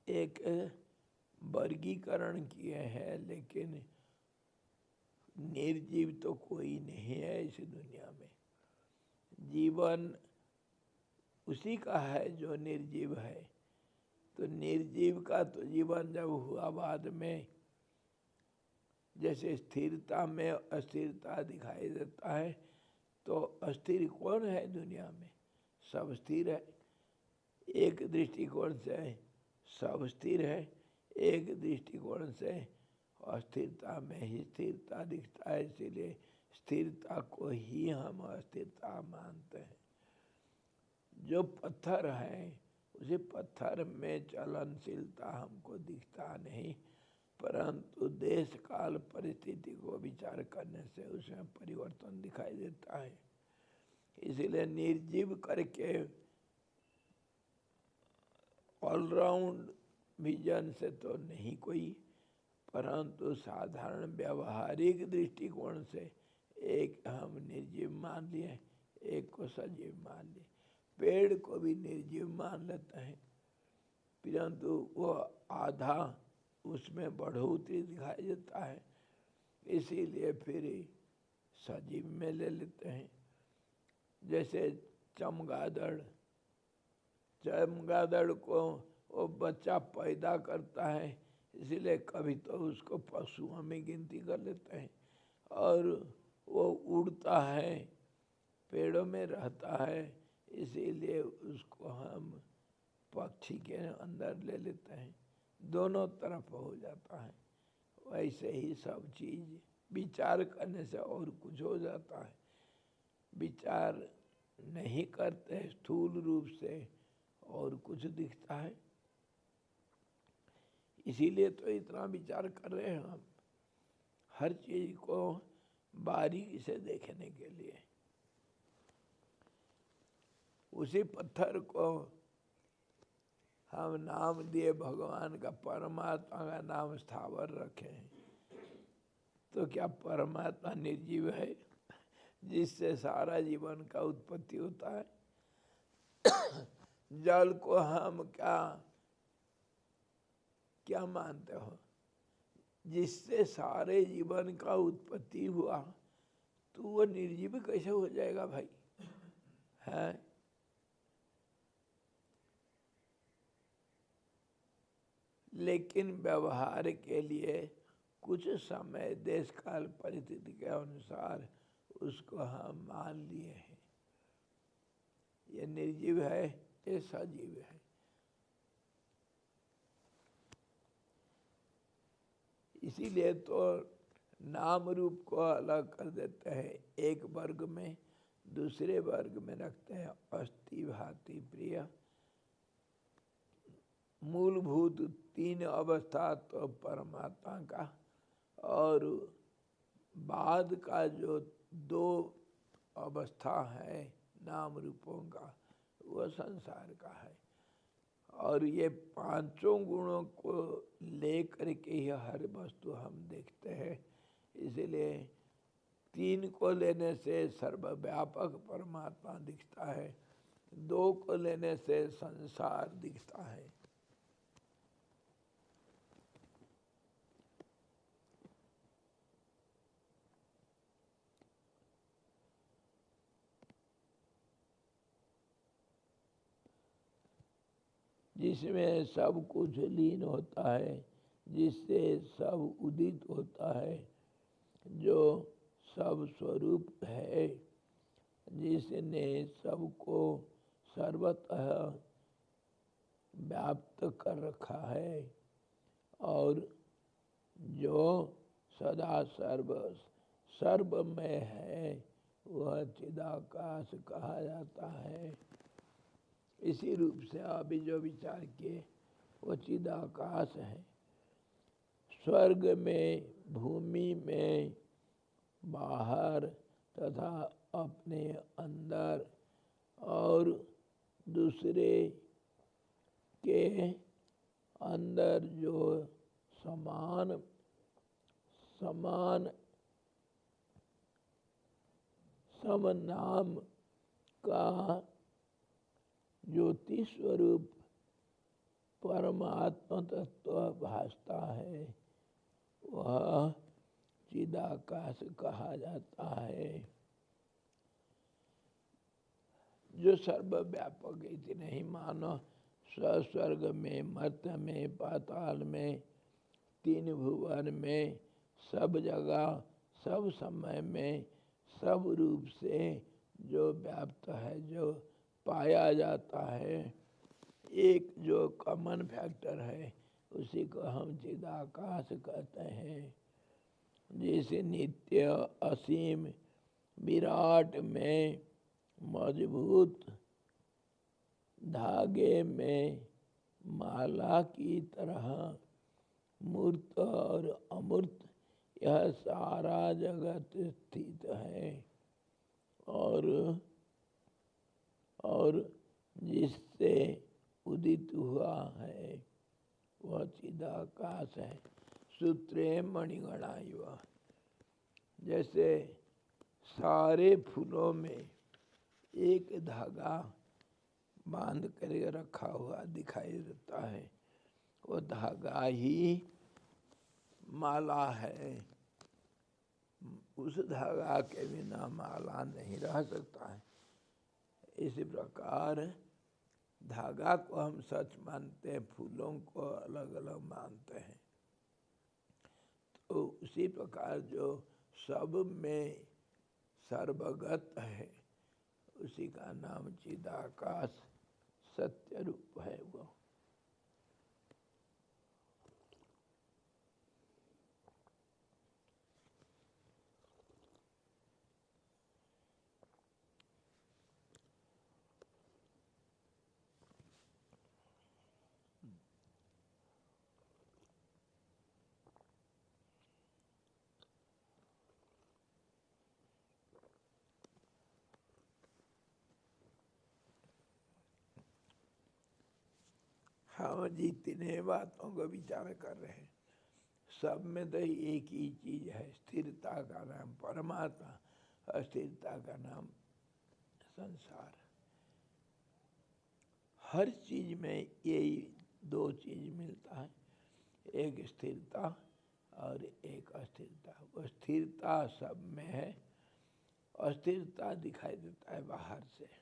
एक वर्गीकरण किए हैं। लेकिन निर्जीव तो कोई नहीं है इस दुनिया में, जीवन उसी का है जो निर्जीव है। तो निर्जीव का तो जीवन जब हुआ बाद में, जैसे स्थिरता में अस्थिरता दिखाई देता है, तो अस्थिर कौन है दुनिया में? सब स्थिर है। एक दृष्टिकोण से सब स्थिर है, एक दृष्टिकोण से अस्थिरता में ही स्थिरता दिखता है, इसीलिए स्थिरता को ही हम अस्थिरता मानते हैं। जो पत्थर है, उसी पत्थर में चलनशीलता हमको दिखता नहीं, परंतु देश काल परिस्थिति को विचार करने से उसमें परिवर्तन दिखाई देता है। इसीलिए निर्जीव करके ऑलराउंड विजन से तो नहीं कोई, परंतु साधारण व्यवहारिक दृष्टिकोण से एक हम निर्जीव मान लिए, एक को सजीव मान लिए। पेड़ को भी निर्जीव मान लेते हैं, परंतु वो आधा उसमें बढ़ोतरी दिखाई देता है, इसीलिए फिर सजीव में ले लेते हैं। जैसे चमगादड़, चमगादड़ को वो बच्चा पैदा करता है, इसीलिए कभी तो उसको पशुओं में गिनती कर लेते हैं, और वो उड़ता है, पेड़ों में रहता है, इसीलिए उसको हम पक्षी के अंदर ले लेते हैं, दोनों तरफ हो जाता है। वैसे ही सब चीज विचार करने से और कुछ हो जाता है, विचार नहीं करते स्थूल रूप से और कुछ दिखता है। इसीलिए तो इतना विचार कर रहे हैं हम, हर चीज को बारीकी से देखने के लिए। उसी पत्थर को हम नाम दिए भगवान का, परमात्मा का नाम स्थावर रखे हैं, तो क्या परमात्मा निर्जीव है जिससे सारा जीवन का उत्पत्ति होता है? जल को हम क्या मानते हो? जिससे सारे जीवन का उत्पत्ति हुआ, तो वो निर्जीव कैसे हो जाएगा भाई? है लेकिन व्यवहार के लिए कुछ समय देश काल परिस्थिति के अनुसार उसको हम मान लिए हैं। ये निर्जीव है, ये सजीव है। इसीलिए तो नाम रूप को अलग कर देते हैं, एक वर्ग में दूसरे वर्ग में रखते हैं। अस्थि भांति प्रिय, मूलभूत तीन अवस्था तो परमात्मा का, और बाद का जो दो अवस्था है नाम रूपों का, वह संसार का है। और ये पांचों गुणों को लेकर के ही हर वस्तु हम देखते हैं। इसलिए तीन को लेने से सर्वव्यापक परमात्मा दिखता है, दो को लेने से संसार दिखता है। जिसमें सब कुछ लीन होता है, जिससे सब उदित होता है, जो सब स्वरूप है, जिसने सबको सर्वतः व्याप्त कर रखा है, और जो सदा सर्वमय है, वह चिदाकाश कहा जाता है। इसी रूप से अभी जो विचार किए वो चिदाकाश है। स्वर्ग में, भूमि में, बाहर तथा अपने अंदर और दूसरे के अंदर जो समान समनाम का ज्योति स्वरूप परमात्मा तत्व भासता है, वह चिदाकाश कहा जाता है। जो सर्वव्यापक इतने नहीं मानो, स्वर्ग में, मर्त्य में, पाताल में, तीन भुवन में, सब जगह, सब समय में, सब रूप से जो व्याप्त है, जो पाया जाता है, एक जो कॉमन फैक्टर है, उसी को हम चिदाकाश कहते हैं। जैसे नित्य असीम विराट में मजबूत धागे में माला की तरह मूर्त और अमूर्त यह सारा जगत स्थित है, और जिससे उदित हुआ है वह चिदाकाश है। सूत्रे मणिगणा युवा, जैसे सारे फूलों में एक धागा बांध कर रखा हुआ दिखाई देता है, वो धागा ही माला है। उस धागा के बिना माला नहीं रह सकता है। इसी प्रकार धागा को हम सच मानते हैं, फूलों को अलग अलग मानते हैं। तो उसी प्रकार जो सब में सर्वगत है, उसी का नाम चिदाकाश सत्य रूप है। वो हम जितने बातों को विचार कर रहे हैं, सब में तो एक ही चीज है, स्थिरता का नाम परमात्मा, अस्थिरता का नाम संसार। हर चीज में यही दो चीज मिलता है, एक स्थिरता और एक अस्थिरता। वो स्थिरता सब में है, अस्थिरता दिखाई देता है बाहर से।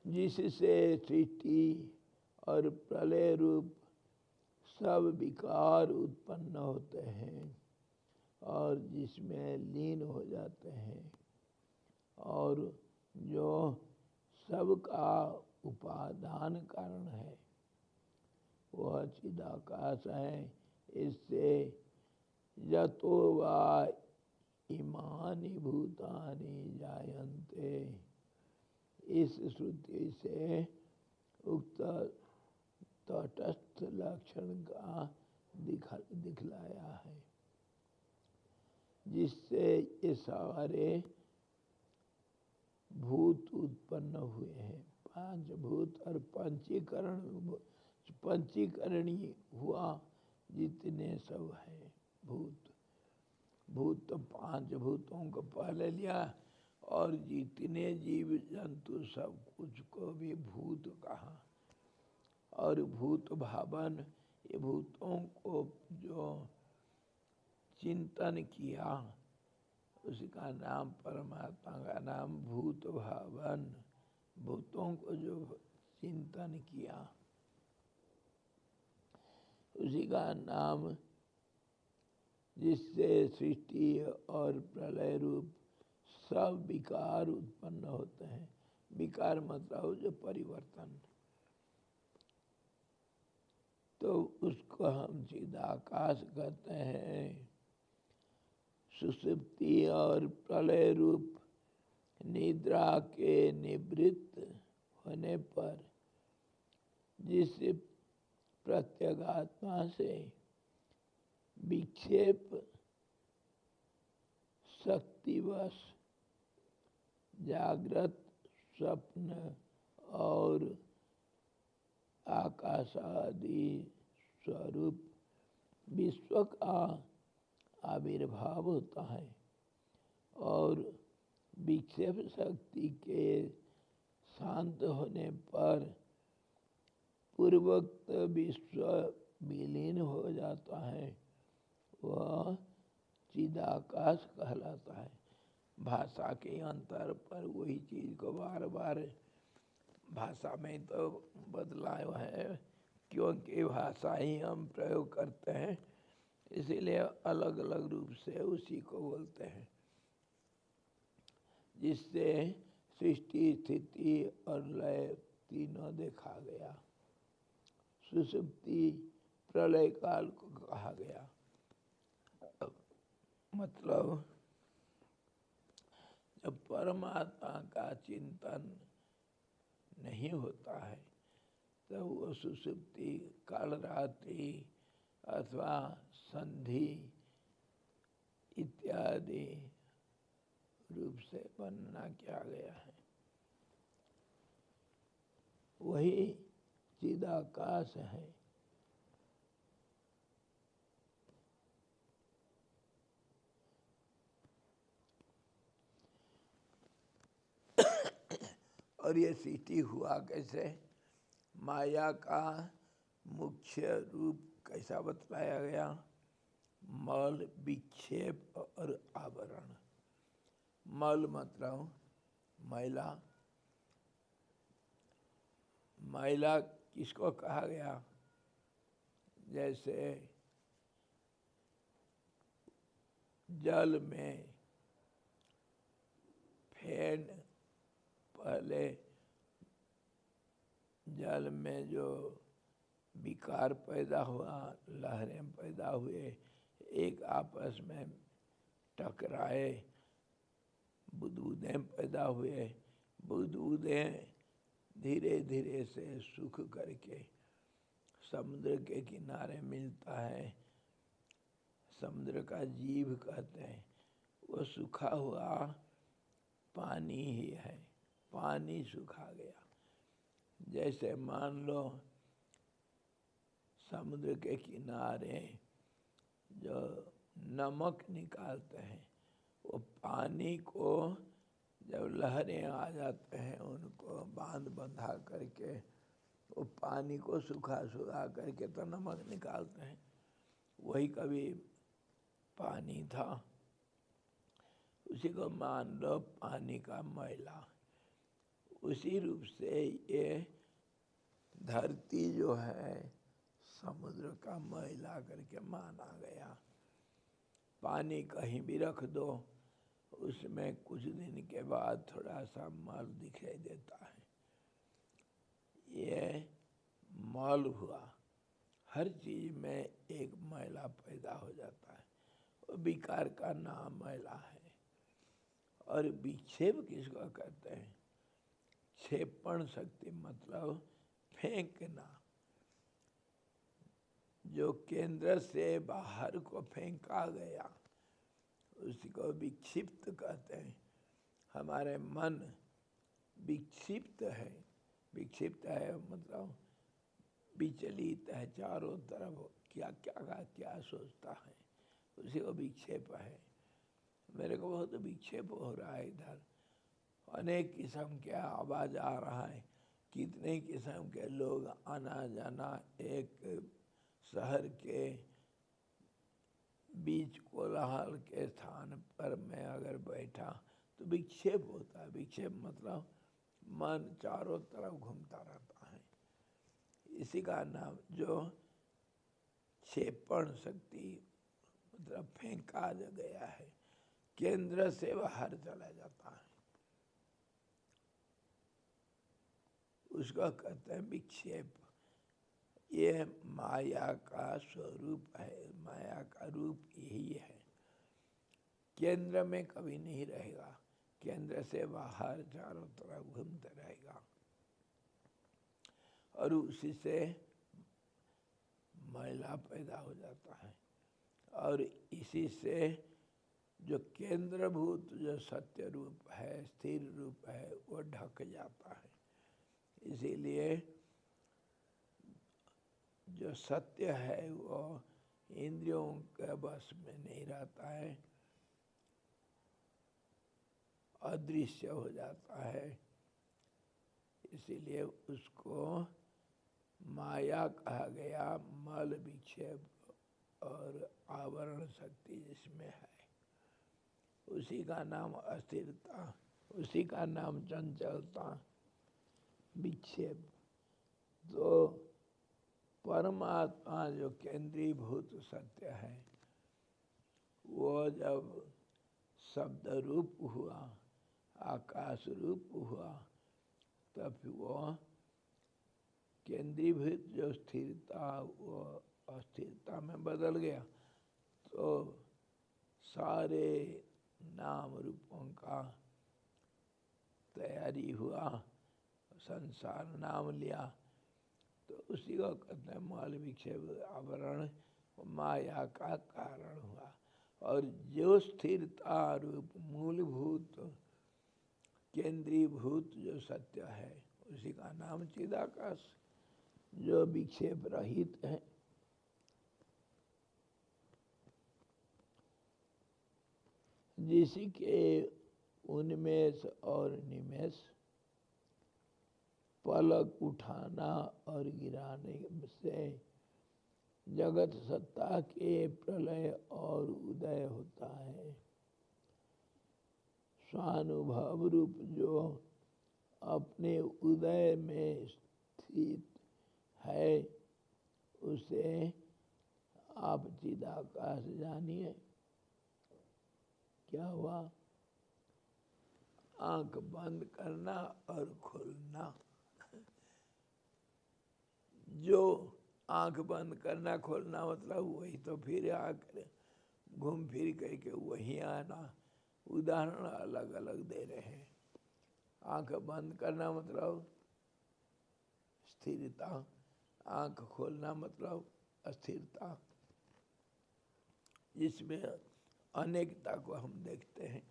जिससे सृष्टि और प्रलय रूप सब विकार उत्पन्न होते हैं और जिसमें लीन हो जाते हैं, और जो सबका उपादान कारण है वह चिदाकाश है। इससे यतो वा इमानि भूतानि जायन्ते, इस श्रुति से उक्त तटस्थ लक्षण का दिखलाया है, जिससे ये सारे भूत उत्पन्न हुए हैं। पांच भूत और पंचीकरणी हुआ जितने सब है भूत। भूत तो पांच भूतों को पहले लिया और जितने जीव जंतु सब कुछ को भी भूत कहा। और भूत भावन, ये भूतों को जो चिंतन किया उसका नाम, परमात्मा का नाम भूत भावन। भूतों को जो चिंतन किया उसी का नाम, जिससे सृष्टि और प्रलय रूप सब विकार उत्पन्न होते हैं। विकार मतलब जो परिवर्तन, तो उसको हम चिदाकाश कहते हैं। सुषुप्ति और प्रलय रूप निद्रा के निवृत्त होने पर जिस प्रत्यगात्मा से विक्षेप शक्तिवश जागृत, स्वप्न और आकाशादि स्वरूप विश्व का आविर्भाव होता है, और विक्षेप शक्ति के शांत होने पर पूर्वोक्त विश्व विलीन हो जाता है, वह चिदाकाश कहलाता है। भाषा के अंतर पर वही चीज को बार बार भाषा में तो बदलाव है, क्योंकि भाषा ही हम प्रयोग करते हैं, इसीलिए अलग अलग रूप से उसी को बोलते हैं। जिससे सृष्टि, स्थिति और लय तीनों देखा गया। सुषुप्ति प्रलय काल को कहा गया। मतलब जब परमात्मा का चिंतन नहीं होता है तब वो सुषुप्ति, कालरात्रि अथवा संधि इत्यादि रूप से वर्णना किया गया है। वही चिदाकाश है। और ये सृष्टि हुआ कैसे? माया का मुख्य रूप कैसा बतलाया गया? मल, विक्षेप और आवरण। मल मतलब मैला। मैला किसको कहा गया? जैसे जल में फेन, पहले जल में जो विकार पैदा हुआ, लहरें पैदा हुए, एक आपस में टकराए, बुदबुदें पैदा हुए, बुदबुदें धीरे धीरे से सूख करके समुद्र के किनारे मिलता है। समुद्र का जीव कहते हैं। वो सूखा हुआ पानी ही है, पानी सूखा गया। जैसे मान लो समुद्र के किनारे जो नमक निकालते हैं, वो पानी को जब लहरें आ जाते हैं उनको बांध बंधा करके वो पानी को सुखा करके तो नमक निकालते हैं। वही कभी पानी था, उसी को मान लो पानी का मैला। उसी रूप से ये धरती जो है समुद्र का मैला करके माना गया। पानी कहीं भी रख दो, उसमें कुछ दिन के बाद थोड़ा सा मल दिखाई देता है। ये मल हुआ। हर चीज में एक मैला पैदा हो जाता है, वो विकार का नाम मैला है। और विक्षेप किसको कहते हैं? क्षेपण शक्ति मतलब फेंकना। जो केंद्र से बाहर को फेंका गया उसी को विक्षिप्त कहते हैं। हमारे मन विक्षिप्त है। विक्षिप्त है मतलब विचलित है, चारों तरफ क्या क्या का क्या सोचता है, उसी को विक्षेप है। मेरे को बहुत विक्षेप हो रहा है इधर। अनेक किस्म के आवाज़ आ रहा है, कितने किस्म के लोग आना जाना। एक शहर के बीच कोलाहल के स्थान पर मैं अगर बैठा तो विक्षेप होता है। विक्षेप मतलब मन चारों तरफ घूमता रहता है। इसी का नाम जो क्षेपण शक्ति मतलब फेंका गया है, केंद्र से बाहर चला जाता है, उसका कहते हैं विक्षेप। ये माया का स्वरूप है, माया का रूप यही है। केंद्र में कभी नहीं रहेगा, केंद्र से बाहर चारों तरफ घूमते रहेगा और उसी से मैला पैदा हो जाता है। और इसी से जो केंद्रभूत जो सत्य रूप है, स्थिर रूप है, वो ढक जाता है। इसीलिए जो सत्य है वो इंद्रियों के बस में नहीं रहता है, अदृश्य हो जाता है। इसीलिए उसको माया कहा गया। मल विक्षेप और आवरण शक्ति जिसमें है, उसी का नाम अस्थिरता, उसी का नाम चंचलता, विक्षेप। तो परमात्मा जो केंद्रीभूत सत्य है, वो जब शब्द रूप हुआ, आकाश रूप हुआ, तब वो केंद्रीभूत जो स्थिरता वो अस्थिरता में बदल गया। तो सारे नाम रूपों का तैयारी हुआ, संसार नाम लिया। तो उसी को कहते हैं मल विक्षेप आवरण, माया का कारण हुआ। और जो स्थिरता रूप मूलभूत केंद्रीभूत जो सत्य है, उसी का नाम चिदाकाश, जो विक्षेप रहित है। जिसके उन्मेष और निमेष, पलक उठाना और गिराने से जगत सत्ता के प्रलय और उदय होता है। स्वानुभव रूप जो अपने उदय में स्थित है, उसे आप चिदाकाश जानिए। क्या हुआ? आंख बंद करना और खोलना। जो आंख बंद करना खोलना मतलब वही तो फिर आकर घूम फिर करके वही आना। उदाहरण अलग अलग दे रहे हैं। आंख बंद करना मतलब स्थिरता, आंख खोलना मतलब अस्थिरता, जिसमें अनेकता को हम देखते हैं।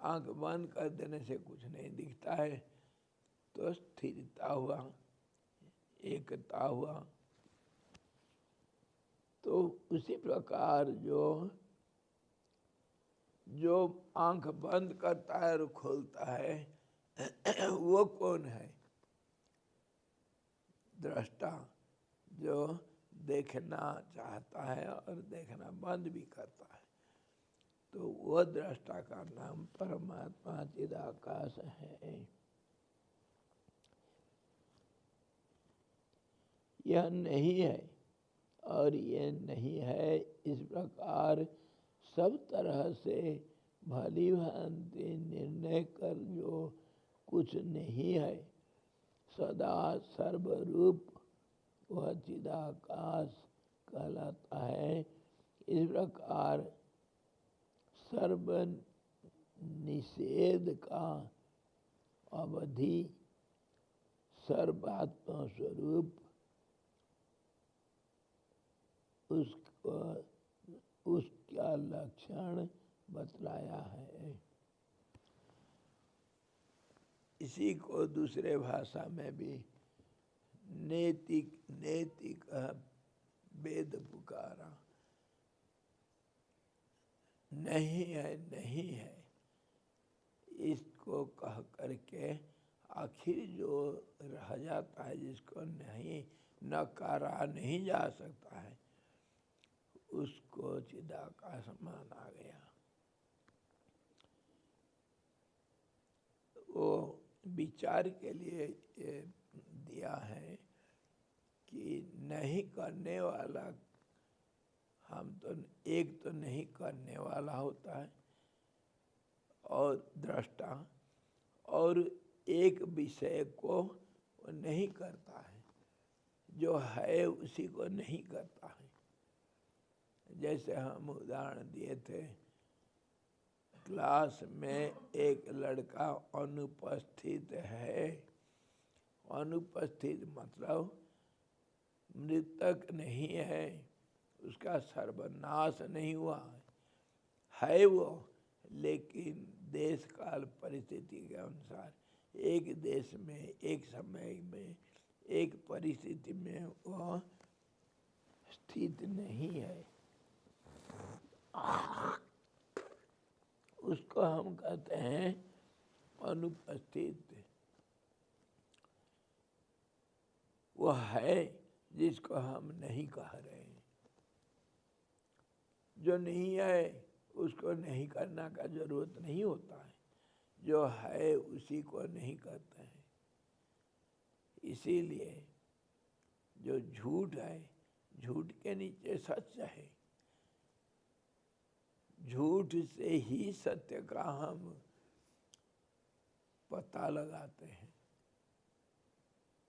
आंख बंद कर देने से कुछ नहीं दिखता है, तो स्थिरता हुआ, एकता हुआ। तो उसी प्रकार जो आंख बंद करता है और खोलता है वो कौन है? दृष्टा, जो देखना चाहता है और देखना बंद भी करता है। तो वो दृष्टा का नाम परमात्मा चिदाकाश है। यह नहीं है और ये नहीं है, इस प्रकार सब तरह से भली भांति निर्णय कर जो कुछ नहीं है सदा सर्वरूप वह चिदाकाश कहलाता है। इस प्रकार सर्व निषेध का अवधि सर्वात्मा स्वरूप उसका लक्षण बतलाया है। इसी को दूसरे भाषा में भी नैतिक नैतिक वेद पुकारा। नहीं है नहीं है इसको कह करके आखिर जो रह जाता है, जिसको नहीं नकारा नहीं जा सकता है, उसको चिदाकाश माना गया। वो विचार के लिए दिया है कि नहीं करने वाला, हम तो एक तो नहीं करने वाला होता है और दृष्टा, और एक विषय को वो नहीं करता है, जो है उसी को नहीं करता है। जैसे हम उदाहरण दिए थे, क्लास में एक लड़का अनुपस्थित है। अनुपस्थित मतलब मृतक नहीं है, उसका सर्वनाश नहीं हुआ है वो, लेकिन देश काल परिस्थिति के अनुसार एक देश में एक समय में एक परिस्थिति में वह स्थित नहीं है, उसको हम कहते हैं अनुपस्थित। वह है जिसको हम नहीं कह रहे हैं। जो नहीं है उसको नहीं करना का जरूरत नहीं होता है, जो है उसी को नहीं करते हैं। इसीलिए जो झूठ है, झूठ के नीचे सच है। झूठ से ही सत्य का हम पता लगाते हैं।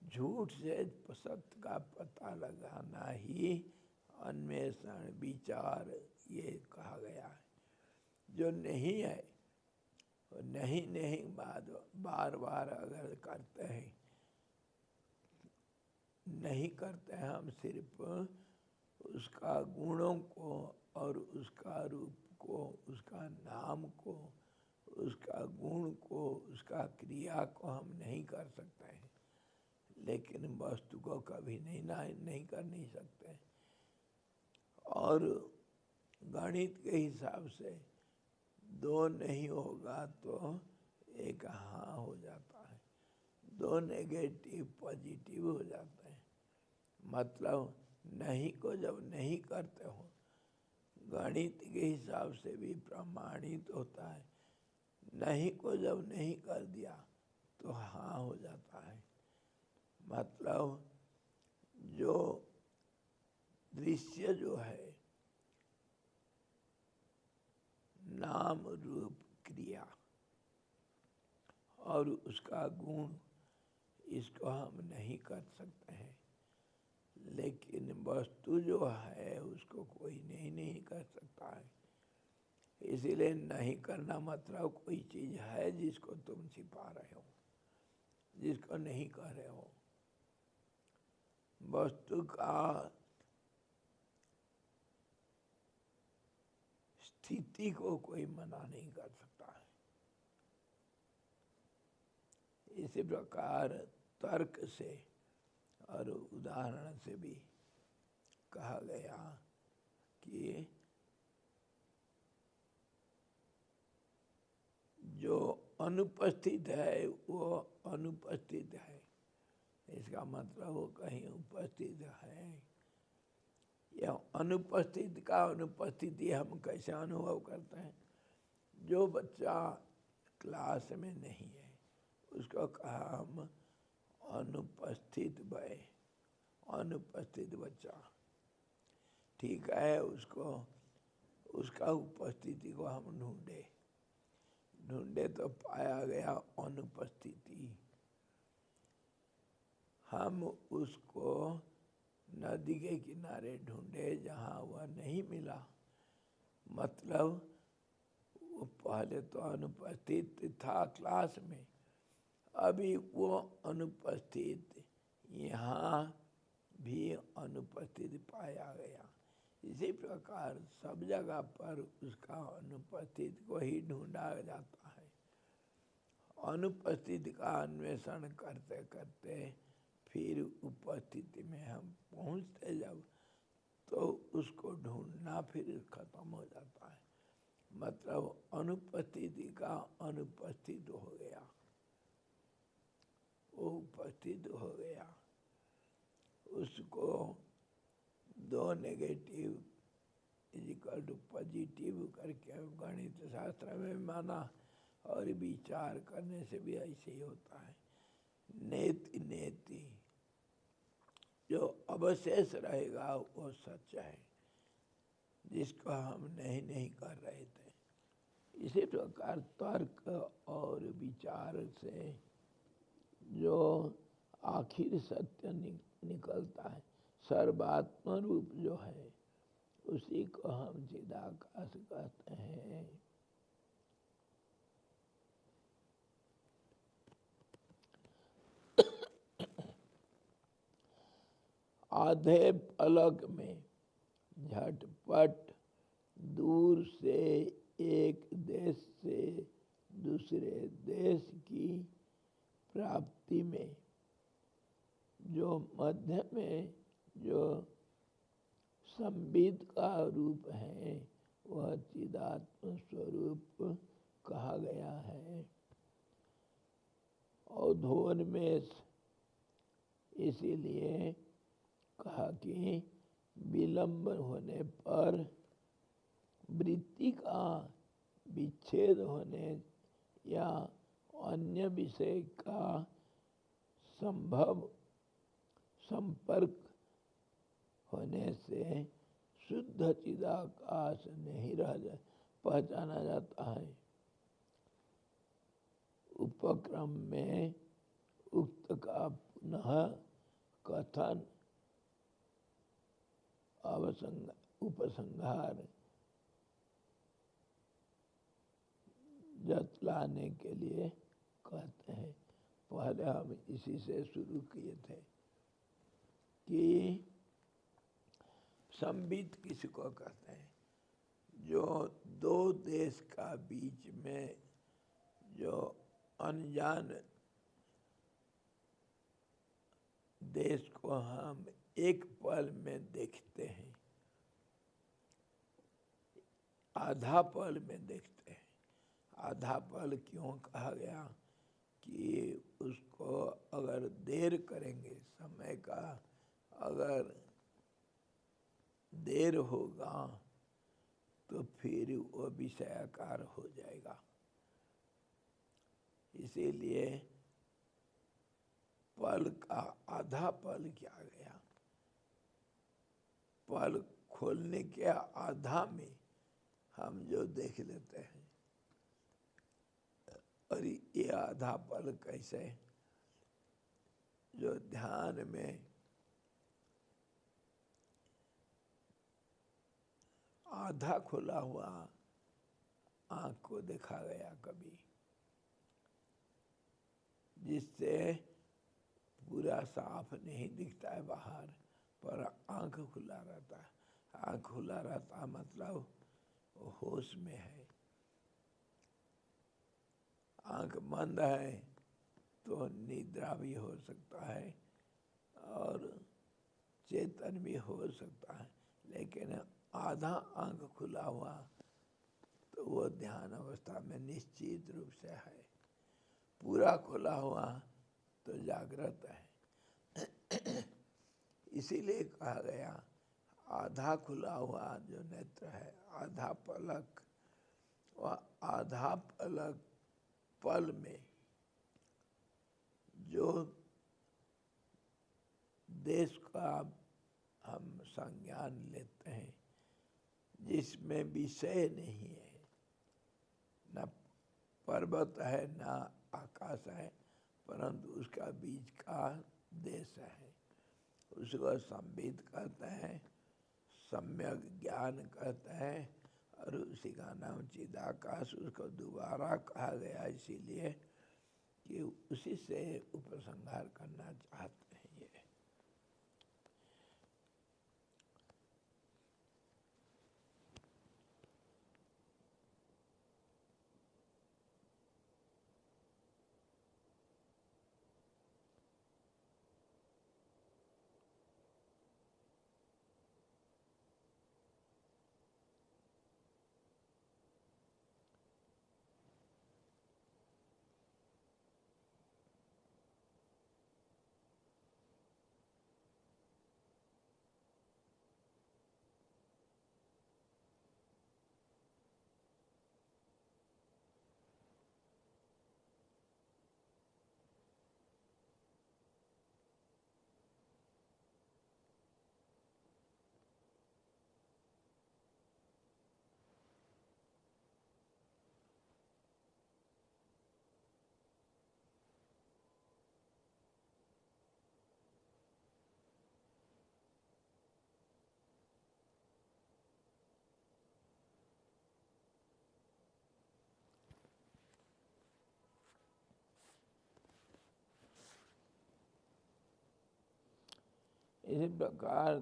झूठ से सत्य का पता लगाना ही अन्वेषण विचार ये कहा गया है। जो नहीं है नहीं नहीं बार बार अगर करते हैं, नहीं करते हैं, हम सिर्फ उसका गुणों को और उसका रूप को, उसका नाम को, उसका गुण को, उसका क्रिया को हम नहीं कर सकते हैं, लेकिन वस्तु को कभी नहीं कर नहीं सकते। और गणित के हिसाब से दो नहीं होगा तो एक हाँ हो जाता है, दो नेगेटिव पॉजिटिव हो जाते हैं। मतलब नहीं को जब नहीं करते हो, गणित के हिसाब से भी प्रमाणित होता है। नहीं को जब नहीं कर दिया तो हाँ हो जाता है। मतलब जो दृश्य जो है, नाम रूप क्रिया और उसका गुण, इसको हम नहीं कर सकते हैं, लेकिन वस्तु जो है उसको कोई नहीं कर सकता है। इसीलिए नहीं करना मतलब कोई चीज़ है जिसको तुम छिपा रहे हो, जिसको नहीं कर रहे हो। वस्तु का स्थिति को कोई मना नहीं कर सकता है। इसी प्रकार तर्क से और उदाहरण से भी कहा गया कि जो अनुपस्थित है वो अनुपस्थित है, इसका मतलब वो कहीं उपस्थित है। यह अनुपस्थित का अनुपस्थिति हम कैसे अनुभव करते हैं? जो बच्चा क्लास में नहीं है उसको कहा हम अनुपस्थित भय। अनुपस्थित बच्चा। ठीक है, उसका उपस्थिति को हम ढूंढे तो पाया गया अनुपस्थिति। हम उसको नदी के किनारे ढूंढे जहाँ वह नहीं मिला, मतलब वो पहले तो अनुपस्थित था क्लास में, अभी वो अनुपस्थित यहाँ भी अनुपस्थित पाया गया। इसी प्रकार सब जगह पर उसका अनुपस्थित को ही ढूंढा जाता है। अनुपस्थिति का अन्वेषण करते करते फिर उपस्थिति में हम पहुँचते जब, तो उसको ढूंढना फिर खत्म हो जाता है। मतलब अनुपस्थिति का अनुपस्थित हो गया, वो उपस्थित हो गया। उसको दो नेगेटिव इक्वल टू पॉजिटिव करके गणित शास्त्र में माना, और विचार करने से भी ऐसे ही होता है। नेति नेति जो अवशेष रहेगा वो सच है, जिसको हम नहीं कर रहे थे। इसी प्रकार तर्क और विचार से जो आखिर सत्य निकलता है, सर्वात्म रूप जो है, उसी को हम चिदाकाश कहते हैं। आधे पलक में झटपट दूर से एक देश से दूसरे देश की प्राप्ति में जो मध्य में जो संबित का रूप है, वह चिदात्म स्वरूप कहा गया है। औधोन्मेष इसीलिए कहा कि विलंब होने पर वृत्ति का विच्छेद होने या अन्य विषय का संभव संपर्क होने से शुद्ध चिदाकाश नहीं पहचाना जाता है। उपक्रम में उक्त का पुनः कथन उपसंहार जतलाने के लिए कहते हैं। पहले हम इसी से शुरू किए थे कि संबित किसको कहते हैं, जो दो देश का बीच में जो अनजान देश को हम एक पल में देखते हैं, आधा पल में देखते हैं। आधा पल क्यों कहा गया कि उसको अगर देर करेंगे, समय का अगर देर होगा तो फिर वो विषयाकार हो जाएगा। इसीलिए पल का आधा पल किया गया। पल खोलने के आधा में हम जो देख लेते हैं, और ये आधा पल कैसे, जो ध्यान में आधा खुला हुआ आँख को देखा गया कभी, जिससे पूरा साफ नहीं दिखता है बाहर, पर आँख खुला रहता है। आँख खुला रहता मतलब होश में है। आँख बंद है तो निद्रा भी हो सकता है और चेतन भी हो सकता है, लेकिन आधा आँख खुला हुआ तो वो ध्यान अवस्था में निश्चित रूप से है। पूरा खुला हुआ तो जागृत है। इसीलिए कहा गया आधा खुला हुआ जो नेत्र है, आधा पलक, वह आधा पलक पल में जो देश का हम संज्ञान लेते हैं जिसमें विषय नहीं है, न पर्वत है न आकाश है, परंतु उसका बीच का देश है। उसको संबित कहते हैं, सम्यक ज्ञान कहते हैं, और उसी का नाम चिदाकाश। उसको दोबारा कहा गया इसीलिए कि उसी से उपसंहार करना चाहते हैं ये। इसी प्रकार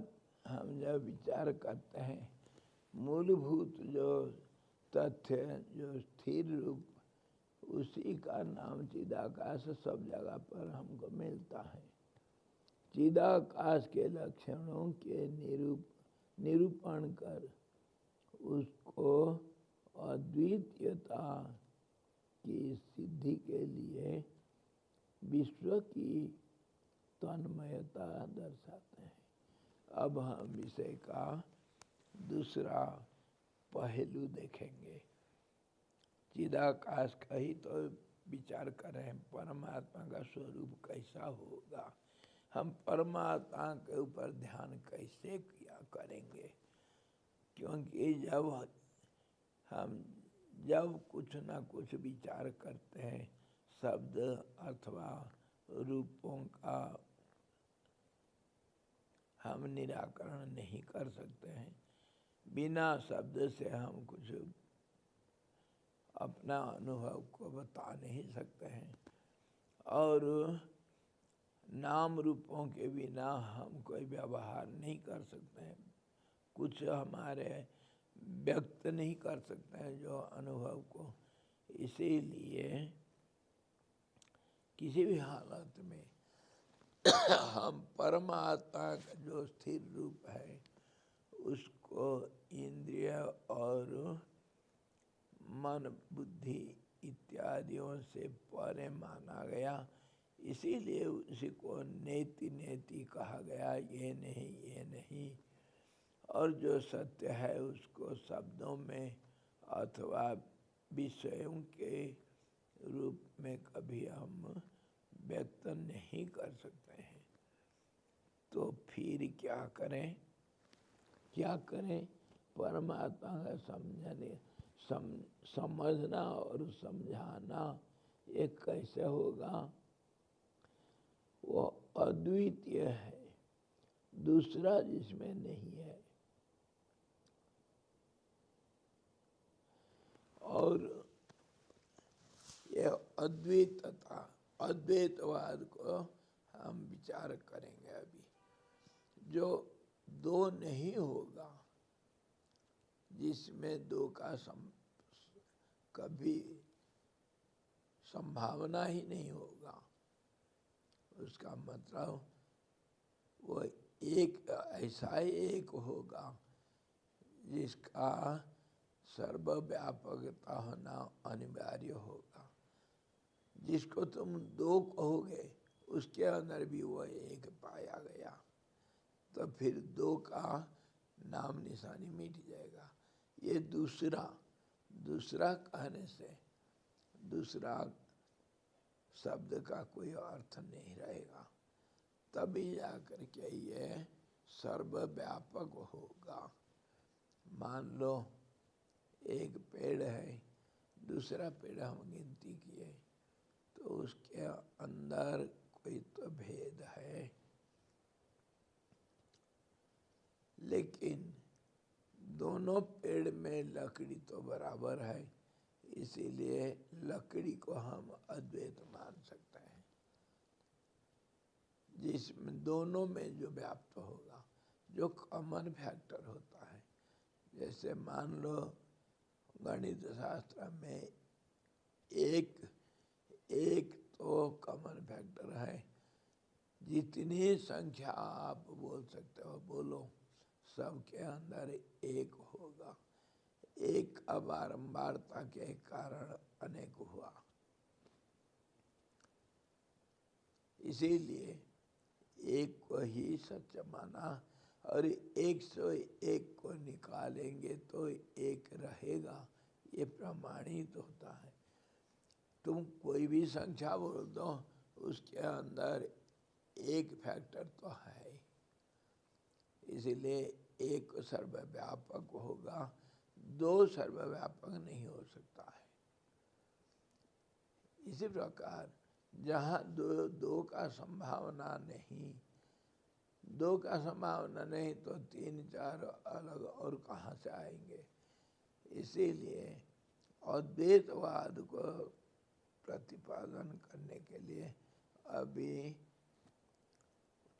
हम जब विचार करते हैं, मूलभूत जो तथ्य जो स्थिर रूप, उसी का नाम चिदाकाश सब जगह पर हमको मिलता है। चिदाकाश के लक्षणों के निरूपण कर उसको अद्वितीयता की सिद्धि के लिए विश्व की तन्मयता दर्शाते हैं। अब हम विषय का दूसरा पहलू देखेंगे। चिदाकाश का ही तो विचार करें, परमात्मा का स्वरूप कैसा होगा, हम परमात्मा के ऊपर ध्यान कैसे किया करेंगे। क्योंकि जब कुछ ना कुछ विचार करते हैं, शब्द अथवा रूपों का हम निराकरण नहीं कर सकते हैं। बिना शब्द से हम कुछ अपना अनुभव को बता नहीं सकते हैं, और नाम रूपों के बिना हम कोई व्यवहार नहीं कर सकते हैं, कुछ हमारे व्यक्त नहीं कर सकते हैं जो अनुभव को। इसीलिए किसी भी हालत में हम परमात्मा का जो स्थिर रूप है उसको इंद्रिय और मन बुद्धि इत्यादियों से परे माना गया। इसीलिए उसी को नेति नेति कहा गया, ये नहीं। और जो सत्य है उसको शब्दों में अथवा विषयों के रूप में कभी हम व्यक्त नहीं कर सकते हैं। तो फिर क्या करें? परमात्मा का समझना और समझाना ये कैसे होगा? वो अद्वितीय है, दूसरा जिसमें नहीं है। और ये अद्वैतवाद को हम विचार करेंगे अभी। जो दो नहीं होगा, जिसमें दो का कभी संभावना ही नहीं होगा, उसका मतलब वो एक ऐसा एक होगा जिसका सर्वव्यापकता होना अनिवार्य होगा। जिसको तुम दो कहोगे उसके अंदर भी वो एक पाया गया, तो फिर दो का नाम निशानी मिट जाएगा। ये दूसरा कहने से दूसरा शब्द का कोई अर्थ नहीं रहेगा। तभी जाकर के ये सर्वव्यापक होगा। मान लो एक पेड़ है, दूसरा पेड़ हम गिनती किए, तो उसके अंदर कोई तो भेद है, लेकिन दोनों पेड़ में लकड़ी तो बराबर है, इसीलिए लकड़ी को हम अद्वैत मान सकते हैं। जिसमें दोनों में जो व्याप्त होगा, जो कॉमन फैक्टर होता है, जैसे मान लो गणित शास्त्र में एक तो कॉमन फैक्टर है, जितनी संख्या आप बोल सकते हो बोलो, सबके अंदर एक होगा। एक बारंबारता के कारण अनेक हुआ, इसीलिए एक को ही सत्य माना, और 101 को निकालेंगे तो एक रहेगा, ये प्रमाणित होता है। तुम कोई भी संख्या बोल दो, उसके अंदर एक फैक्टर तो है, इसीलिए एक सर्वव्यापक होगा, दो सर्वव्यापक नहीं हो सकता है। इसी प्रकार जहाँ दो का संभावना नहीं, दो का संभावना नहीं तो तीन चार अलग और कहाँ से आएंगे। इसीलिए अद्वैतवाद को प्रतिपादन करने के लिए अभी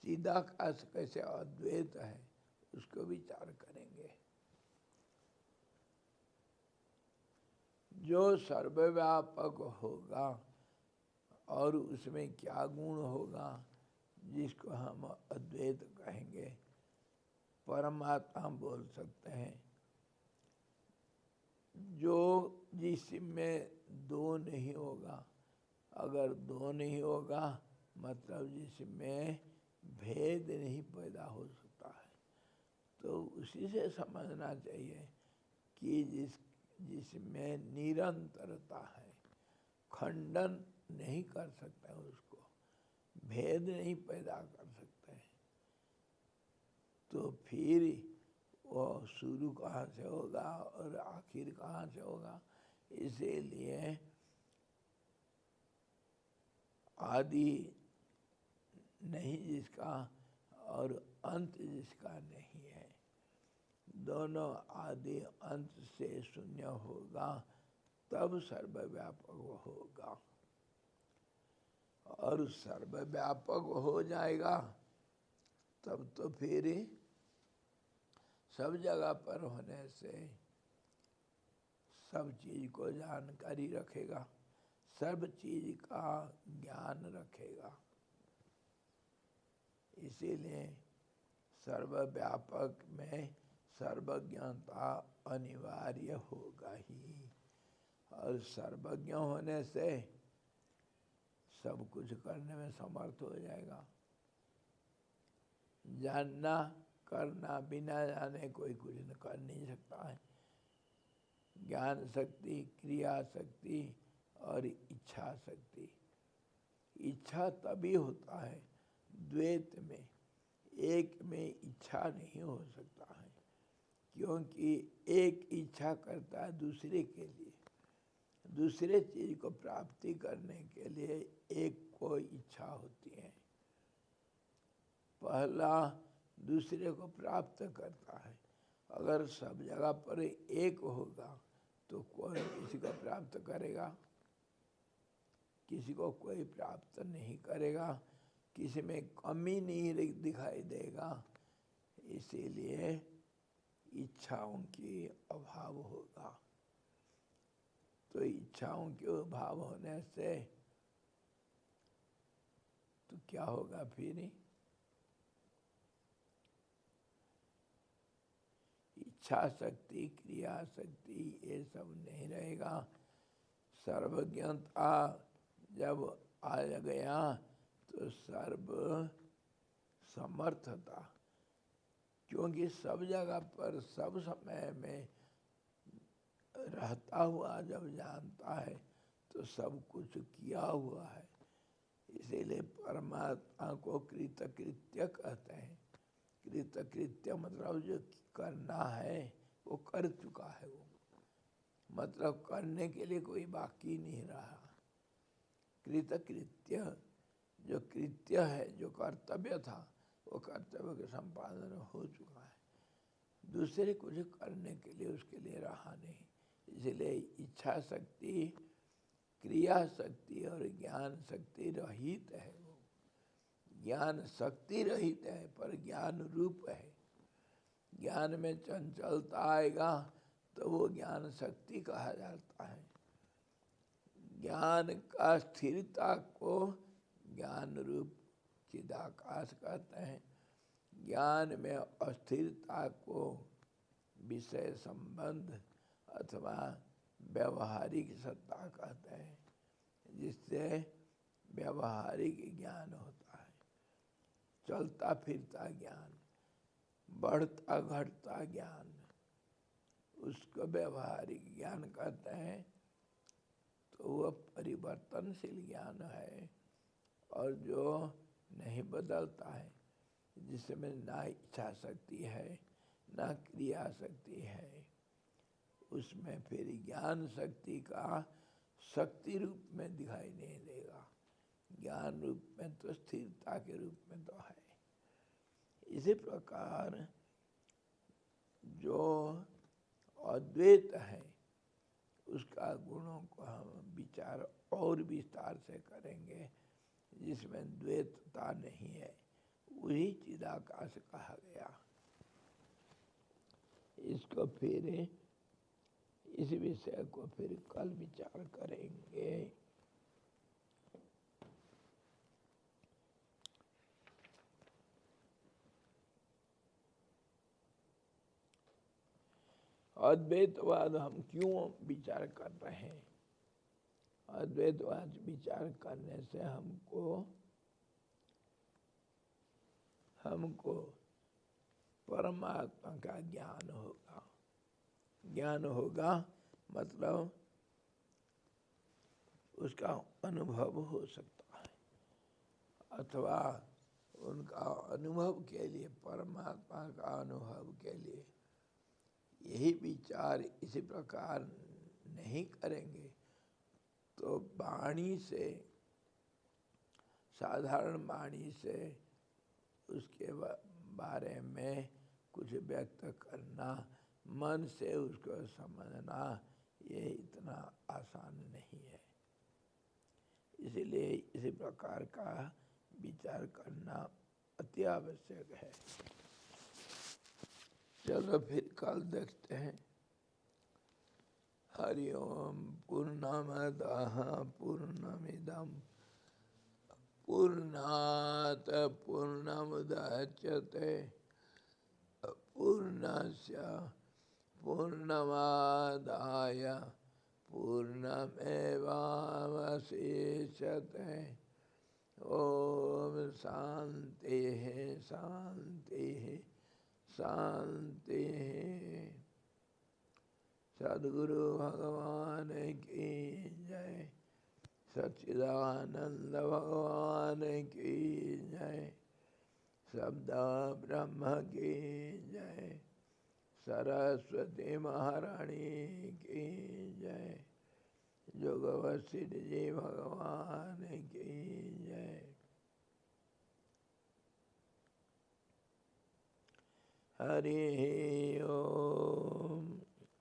चिदाकाश कैसे अद्वैत है उसको विचार करेंगे। जो सर्वव्यापक होगा और उसमें क्या गुण होगा जिसको हम अद्वैत कहेंगे, परमात्मा बोल सकते हैं। जो जिसमें दो नहीं होगा, अगर दो नहीं होगा मतलब जिसमें भेद नहीं पैदा हो सकता है, तो उसी से समझना चाहिए कि जिसमें निरंतरता है, खंडन नहीं कर सकते हैं, उसको भेद नहीं पैदा कर सकते हैं, तो फिर वो शुरू कहाँ से होगा और आखिर कहाँ से होगा। इसीलिए आदि नहीं जिसका और अंत जिसका नहीं है, दोनों आदि अंत से शून्य होगा तब सर्वव्यापक होगा, और सर्वव्यापक हो जाएगा तब तो फिर सब जगह पर होने से सब चीज को जानकारी रखेगा, सब चीज का ज्ञान रखेगा। इसीलिए सर्वव्यापक में सर्वज्ञता अनिवार्य होगा ही, और सर्वज्ञ होने से सब कुछ करने में समर्थ हो जाएगा। जानना करना बिना जाने कोई कुछ कर नहीं सकता है। ज्ञान शक्ति, क्रिया शक्ति और इच्छा शक्ति। इच्छा तभी होता है द्वैत में, एक में इच्छा नहीं हो सकता है, क्योंकि एक इच्छा करता है दूसरे के लिए, दूसरे चीज को प्राप्ति करने के लिए एक को इच्छा होती है। पहला दूसरे को प्राप्त करता है। अगर सब जगह पर एक होगा तो कोई किसी को प्राप्त करेगा, किसी को कोई प्राप्त नहीं करेगा, किसी में कमी नहीं दिखाई देगा। इसीलिए इच्छाओं की अभाव होगा। तो इच्छाओं के अभाव होने से तो क्या होगा फिर? इच्छा शक्ति, क्रिया शक्ति ये सब नहीं रहेगा। सर्वज्ञता जब आ गया तो सर्व समर्थता, क्योंकि सब जगह पर सब समय में रहता हुआ जब जानता है तो सब कुछ किया हुआ है। इसीलिए परमात्मा को कृतकृत्य कहते हैं। कृतकृत्य मतलब जो करना है वो कर चुका है, वो मतलब करने के लिए कोई बाकी नहीं रहा। कृतकृत्य जो कृत्य है, जो कर्तव्य था, वो कर्तव्य के संपादन हो चुका है। दूसरे कुछ करने के लिए उसके लिए रहा नहीं। इसलिए इच्छा शक्ति, क्रिया शक्ति और ज्ञान शक्ति रहित है। वो ज्ञान शक्ति रहित है पर ज्ञान रूप है। ज्ञान में चंचलता आएगा तो वो ज्ञान शक्ति कहा जाता है। ज्ञान का स्थिरता को ज्ञान रूप चिदाकाश कहते हैं। ज्ञान में अस्थिरता को विषय संबंध अथवा व्यवहारिक सत्ता कहते हैं, जिससे व्यवहारिक ज्ञान होता है। चलता फिरता ज्ञान, बढ़ता घटता ज्ञान, उसको व्यवहारिक ज्ञान कहते हैं। तो वह परिवर्तनशील ज्ञान है और जो नहीं बदलता है, जिसमें ना इच्छा शक्ति है ना क्रिया शक्ति है, उसमें फिर ज्ञान शक्ति का शक्ति रूप में दिखाई नहीं देगा। ज्ञान रूप में तो स्थिरता के रूप में तो है। इसी प्रकार जो अद्वैत है उसका गुणों को हम विचार और विस्तार से करेंगे, जिसमें द्वैतता नहीं है, वही चिदाकाश कहा गया। इसको फिर इस विषय को फिर कल विचार करेंगे। अद्वैतवाद हम क्यों विचार कर रहे हैं? अद्वैतवाद विचार करने से हमको परमात्मा का ज्ञान होगा। ज्ञान होगा मतलब उसका अनुभव हो सकता है, अथवा उनका अनुभव के लिए, परमात्मा का अनुभव के लिए यही विचार इसी प्रकार नहीं करेंगे तो वाणी से, साधारण वाणी से उसके बारे में कुछ व्यक्त करना, मन से उसको समझना, ये इतना आसान नहीं है। इसलिए इसी प्रकार का विचार करना अति आवश्यक है। चलो फिर कल देखते हैं। हरि ओम। पूर्णमदः पूर्णमिदं पूर्णात् पूर्णमुदच्यते पूर्णस्य पूर्णमादाय पूर्णमेवावशिष्यते। ओम शांति शांति शांति। सद्गुरु भगवान की जय। सच्चिदानंद भगवान की जय। शब्द ब्रह्म की जय। सरस्वती महारानी की जय। जोग वशिष्ठ जी भगवान की जय। हरि ओम।